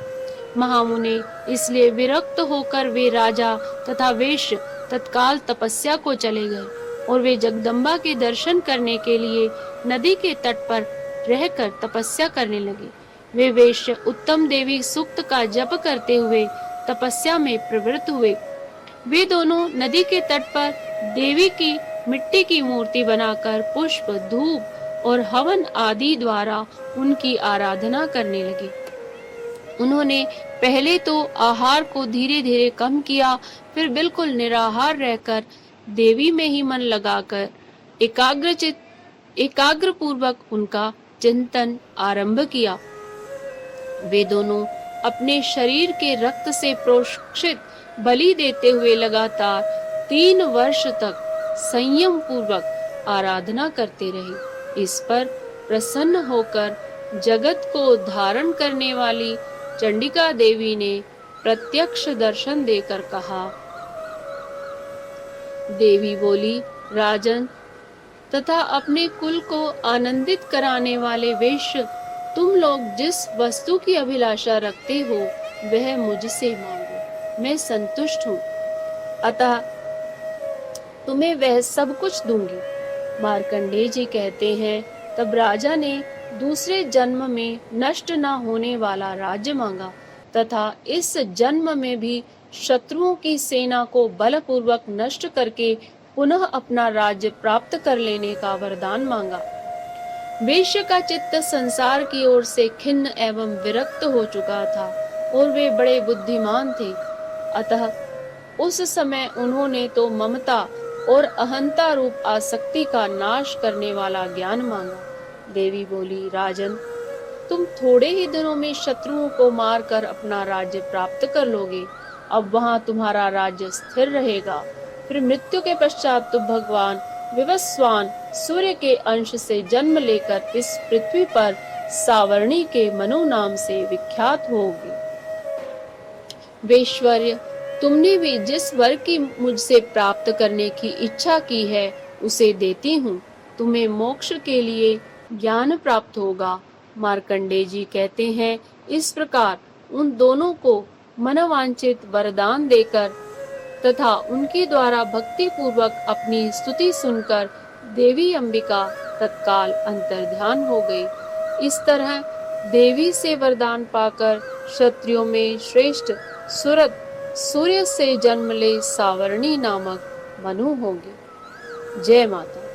महामुनि इसलिए विरक्त होकर वे राजा तथा वैश्य तत्काल तपस्या को चले गए और वे जगदम्बा के दर्शन करने के लिए नदी के तट पर रहकर तपस्या करने लगे। वे वैश्य उत्तम देवी सूक्त का जप करते हुए तपस्या में प्रवृत्त हुए। वे दोनों नदी के तट पर देवी की मिट्टी की मूर्ति बनाकर पुष्प, धूप और हवन आदि द्वारा उनकी आराधना करने लगे। उन्होंने पहले तो आहार को धीरे धीरे कम किया, फिर बिल्कुल निराहार रहकर देवी में ही मन लगाकर एकाग्र पूर्वक उनका चिंतन आरंभ किया। वे दोनों अपने शरीर के रक्त से प्रोक्षित बलि देते हुए लगातार 3 वर्ष तक संयम पूर्वक आराधना करते रहे। इस पर प्रसन्न होकर जगत को धारण करने वाली चंडिका देवी ने प्रत्यक्ष दर्शन देकर कहा। देवी बोली, राजन तथा अपने कुल को आनंदित कराने वाले वैश्य, तुम लोग जिस वस्तु की अभिलाषा रखते हो वह मुझसे मांगो, मैं संतुष्ट हूँ, अतः तुम्हें वह सब कुछ दूंगी। मार्कंडेय जी कहते हैं, तब राजा ने दूसरे जन्म में नष्ट न होने वाला राज्य मांगा तथा इस जन्म में भी शत्रुओं की सेना को बलपूर्वक नष्ट करके पुनः अपना राज्य प्राप्त कर लेने का वरदान मांगा। वैश्य का चित्त संसार की ओर से खिन्न एवं विरक्त हो चुका था और वे बड़े बुद्धिमान थे, अतः उस समय उन्होंने तो ममता और अहंता रूप आसक्ति का नाश करने वाला ज्ञान मांगा। देवी बोली, राजन, तुम थोड़े ही दिनों में शत्रुओं को मारकर अपना राज्य प्राप्त कर लोगे। अब वहां तुम्हारा राज्य स्थिर रहेगा। फिर मृत्यु के पश्चात तुम भगवान विवस्वान सूर्य के अंश से जन्म लेकर इस पृथ्वी पर सावर्णी के मनु नाम से विख्यात होगे। वेश्वर्य, तुमने भी जिस वर की मुझसे प्राप्त करने की इच्छा की है उसे देती हूँ। तुम्हें मोक्ष के लिए ज्ञान प्राप्त होगा। मार्कंडेय जी कहते हैं, इस प्रकार उन दोनों को मनोवांछित वरदान देकर तथा उनके द्वारा भक्ति पूर्वक अपनी स्तुति सुनकर देवी अंबिका तत्काल अंतर्ध्यान हो गई। इस तरह देवी से वरदान पाकर क्षत्रियों में श्रेष्ठ सुरत सूर्य से जन्म ले सावर्णी नामक मनु होंगे। जय माता।